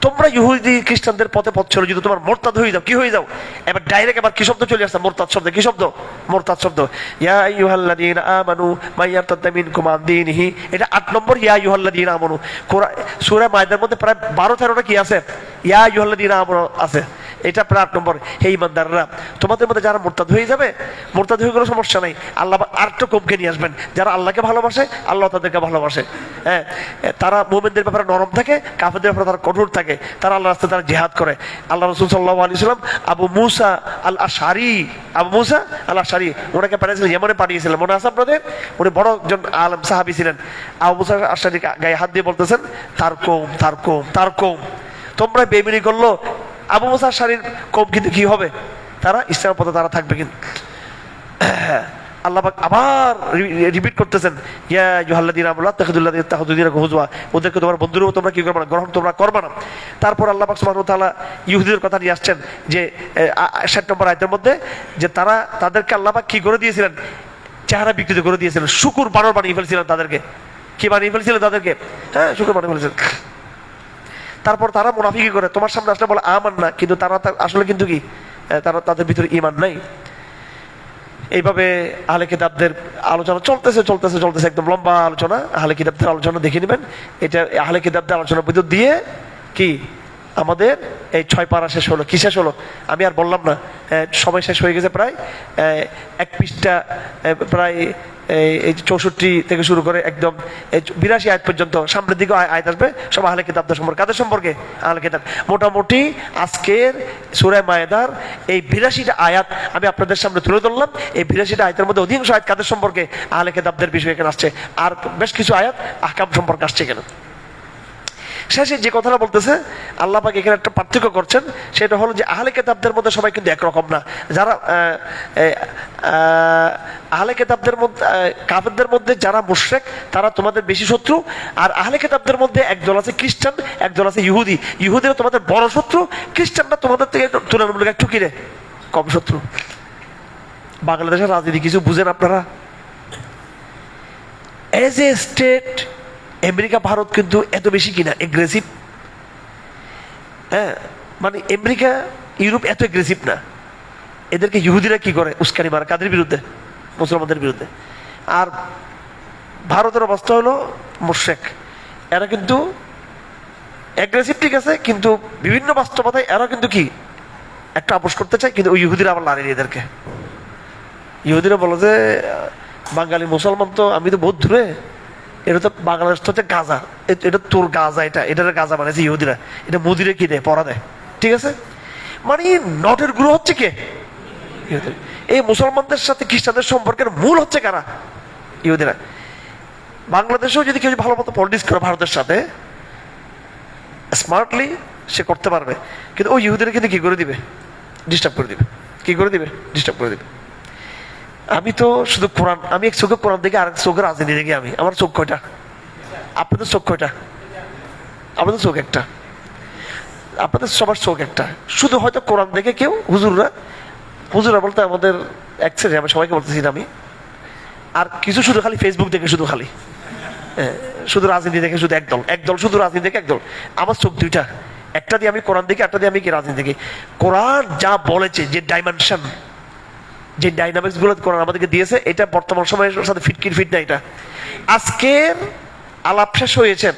তোমরা ইহুদি খ্রিস্টানদের পথে পথ চলো, যদি তোমার মোরতাদ হয়ে যাও, কি হয়ে যাও? এবার ডাইরেক্ট এবার কি শব্দ চলে আসছে? মোরতাদ শব্দ। কি শব্দ? মোরতাদ শব্দ। ইয়া আইয়ুহাল্লাযীনা আমানু মাইয়ারতাদ্দা মিনকুম আন দীনিহি, এটা 8 নম্বর ইয়া আইয়ুহাল্লাযীনা আমানু। সূরা মায়দার মধ্যে প্রায় 12-13টা কি আছে? ইয়া আইয়ুহাল্লাযীনা আমানু আছে, এটা প্রায় 8 নম্বর। হে ঈমানদাররা, তোমাদের মধ্যে যারা মোরতাদ হয়ে যাবে, মোরতাদ হয়ে গেলে সমস্যা নাই, আল্লাহ আরেকটা কমকে নিয়ে আসবেন। যারা আল্লাহকে ভালোবাসে, আল্লাহ তাদেরকে ভালোবাসে। হ্যাঁ, তারা মুমিনদের ব্যাপারে নরম থাকে, কাফেরদের ব্যাপারে তারা কঠোর থাকে, তারা আল্লাহর রাস্তায় তারা জিহাদ করে। আল্লাহ রাসূল সাল্লাল্লাহু আলাইহি ওয়াসাল্লাম আবু মুসা আল আশআরী, আবু মুসা আল আশআরী ওনাকে পাঠিয়েছিলেন, ইয়েমেনে পাঠিয়েছিলেন, মনে আছে আপনাদের? উনি বড় একজন আলেম সাহাবী ছিলেন। আবু মুসা আল আশআরী গায়ে হাত দিয়ে বলতেছেন তার কওম, তার কওম, তার কওম, তোমরা বেইমানি করলো, আবু মুসা আল আশআরীর কওম কিন্তু কি হবে? তারা ইসলামের পথে তারা থাকবে। কিন্তু আল্লাহ পাক আবার রিপিট করতেছেন, ইয়া আইয়ুহাল্লাযীনা আমানু লা তাত্তাখিযুল্লাযীনা ইত্তাখাযু দীনাকুম হুজওয়া, ওদেরকে তোমার বন্ধুরূপে তোমরা কি করবে না? গ্রহণ তোমরা করবে না। তারপর আল্লাহ পাক সুবহানাহু ওয়া তাআলা ইহুদিদের কথা নিয়ে আসছেন যে 60 নম্বর আয়াতের মধ্যে, যে তারা, তাদেরকে আল্লাহ পাক কি করে দিয়েছিলেন? চেহারা বিকৃত করে দিয়েছিলেন, শুকুর বানর বানিয়ে ফেলছিলেন তাদেরকে। কি বানিয়ে ফেলছিল তাদেরকে, হ্যাঁ শুকর বানিয়ে ফেলেছিল। তারপর তারা মুনাফিকি করে, তোমার সামনে আসলে বলে আমান না, কিন্তু তারা আসলে কিন্তু কি, তারা তাদের ভিতরে ঈমান নাই। এইভাবে আহলে কিতাবদের আলোচনা চলতেছে চলতেছে চলতেছে, একদম লম্বা আলোচনা। আহলে কিতাবদের আলোচনা দেখে নেবেন। এটা আহলে কিতাবদের আলোচনার ভিতর দিয়ে কি আমাদের এই 6 পারা শেষ হলো। কি শেষ হলো আমি আর বললাম না, সময় শেষ হয়ে গেছে প্রায়। এক পৃষ্ঠা প্রায় এই 64 থেকে শুরু করে একদম 82 আয়াত পর্যন্ত, সামনের দিকে আয়াত আসবে সব আহলে কিতাবদের সম্পর্কে। কাদের সম্পর্কে? আহলে কিতাব। মোটামুটি আজকের সূরা মায়েদার এই 82টা আয়াত আমি আপনাদের সামনে তুলে ধরলাম। এই 82টা আয়াতের মধ্যে অধিকাংশ আয়াত কাদের সম্পর্কে? আহলে কিতাবদের বিষয়ে এখানে আসছে, আর বেশ কিছু আয়াত আহকাম সম্পর্কে আসছে এখানে। শেষে যে কথাটা বলতেছে আল্লাহ পাক এখানে একটা পার্থক্য করছেন, সেটা হলো যে আহলে কিতাবদের মধ্যে সবাই কিন্তু একরকম না। যারা আহলে কিতাবদের মধ্যে, কাফেরদের মধ্যে যারা মুশরিক তারা তোমাদের বেশি শত্রু, আর আহলে কিতাবদের মধ্যে একদল আছে খ্রিস্টান, একদল আছে ইহুদি। ইহুদিরা তোমাদের বড় শত্রু, খ্রিস্টানরা তোমাদের থেকে তুলনামূলক একটু কিরে কম শত্রু। বাংলাদেশের রাজনীতি কিছু বুঝেন আপনারা? As a state America Bharat কিন্তু এত বেশি কিনা এগ্রেসিভ, হ্যাঁ মানে আমেরিকা ইউরোপ এত এগ্রেসিভ না। এদেরকে ইহুদিরা কি করে? উস্কানি মারে কাদের বিরুদ্ধে? মুসলমানদের বিরুদ্ধে। আর ভারতের অবস্থা হলো মুশরিক, এরা কিন্তু এগ্রেসিভ ঠিক আছে, কিন্তু বিভিন্ন বাস্তবতায় এরা কিন্তু কি একটা আপোষ করতে চায়, কিন্তু ওই ইহুদিরা আবার লাড়ি এদেরকে। ইহুদিরা বলে যে বাঙালি মুসলমান তো আমি তো বহুত দূরে, এটা তো বাংলাদেশ তো হচ্ছে গাজা, এটা তোর গাজা, এটা গাজা বানাইছে ইহুদিরা, এটা মুদিরে কি দেয়? পড়া দেয়, ঠিক আছে। মানে নটের গুরু হচ্ছে কে? এই মুসলমানদের সাথে খ্রিস্টানদের সম্পর্কের মূল হচ্ছে কারা? ইহুদিরা। বাংলাদেশেও যদি কেউ ভালো মতো পলিটিক্স করে ভারতের সাথে স্মার্টলি, সে করতে পারবে, কিন্তু ওই ইহুদিরা কিন্তু কি করে দিবে? ডিস্টার্ব করে দিবে। কি করে দিবে? ডিস্টার্ব করে দিবে। আমি তো শুধু কোরআন, আমি এক চোখে কোরআন দেখি, আরেক চোখে রাজনীতি দেখি। আমার চোখ কয়টা? আপনাদের চোখ কয়টা? আপনাদের চোখ একটা, আপনাদের সবার চোখ একটা। শুধু হয়তো কোরআন দেখে কেউ, হুজুরা বলতে আমাদের এক শ্রেণী, আমি সবাইকে বলতেছি না আমি, আর কিছু শুধু খালি ফেসবুক দেখে, শুধু খালি শুধু রাজনীতি দেখে, শুধু একদল শুধু রাজনীতি দেখে একদল। আমার চোখ দুইটা, একটা দিয়ে আমি কোরআন দেখি, একটা দিয়ে আমি কি রাজনীতি দেখি। কোরআন যা বলেছে, যে ডাইমেনশন, যে ডাইনামিক্স গুলো কোরআন আমাদেরকে দিয়েছে, এটা বর্তমান সময়ের সাথে ফিট না। এটা আজকের আলাপ শেষ হয়েছে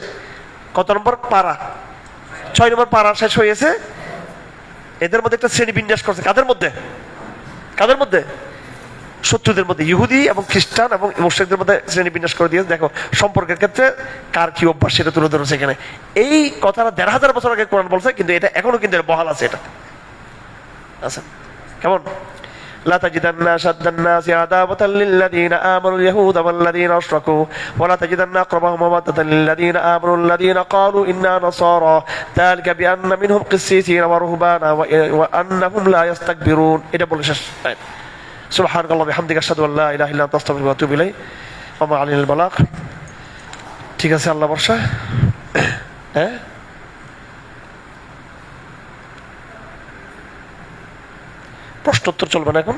কত নম্বর পারা? 6 নম্বর পারা শেষ হয়েছে। এদের মধ্যে একটা শ্রেণী বিন্যাস করছে। কাদের মধ্যে? কাদের মধ্যে? শত্রুদের মধ্যে, ইহুদি এবং খ্রিস্টান এবং মুশরিকদের মধ্যে শ্রেণী বিন্যাস করে দিয়েছে। দেখো সম্পর্কের ক্ষেত্রে কার কি অভ্যাস সেটা তুলে ধরেছে এখানে। এই কথাটা 1500 বছর আগে কোরআন বলছে, কিন্তু এটা এখনো কিন্তু বহাল আছে। এটা আচ্ছা কেমন? لا تجدن أشد الناس عداوة للذين آمنوا اليهود والذين أشركوا ولا تجدن أقربهم مودة للذين آمنوا الذين قالوا إنا نصارى ذلك بأن منهم قسيسين ورهبانا وأنهم لا يستكبرون. এটা বলে শেষ। سبحانك اللهم وبحمدك أشهد أن لا إله إلا أنت أستغفرك وأتوب إليك وما علينا البلاغ. ঠিক আছে, আল্লাহ বর্ষা। হ্যাঁ প্রশ্নোত্তর চলবে না এখন?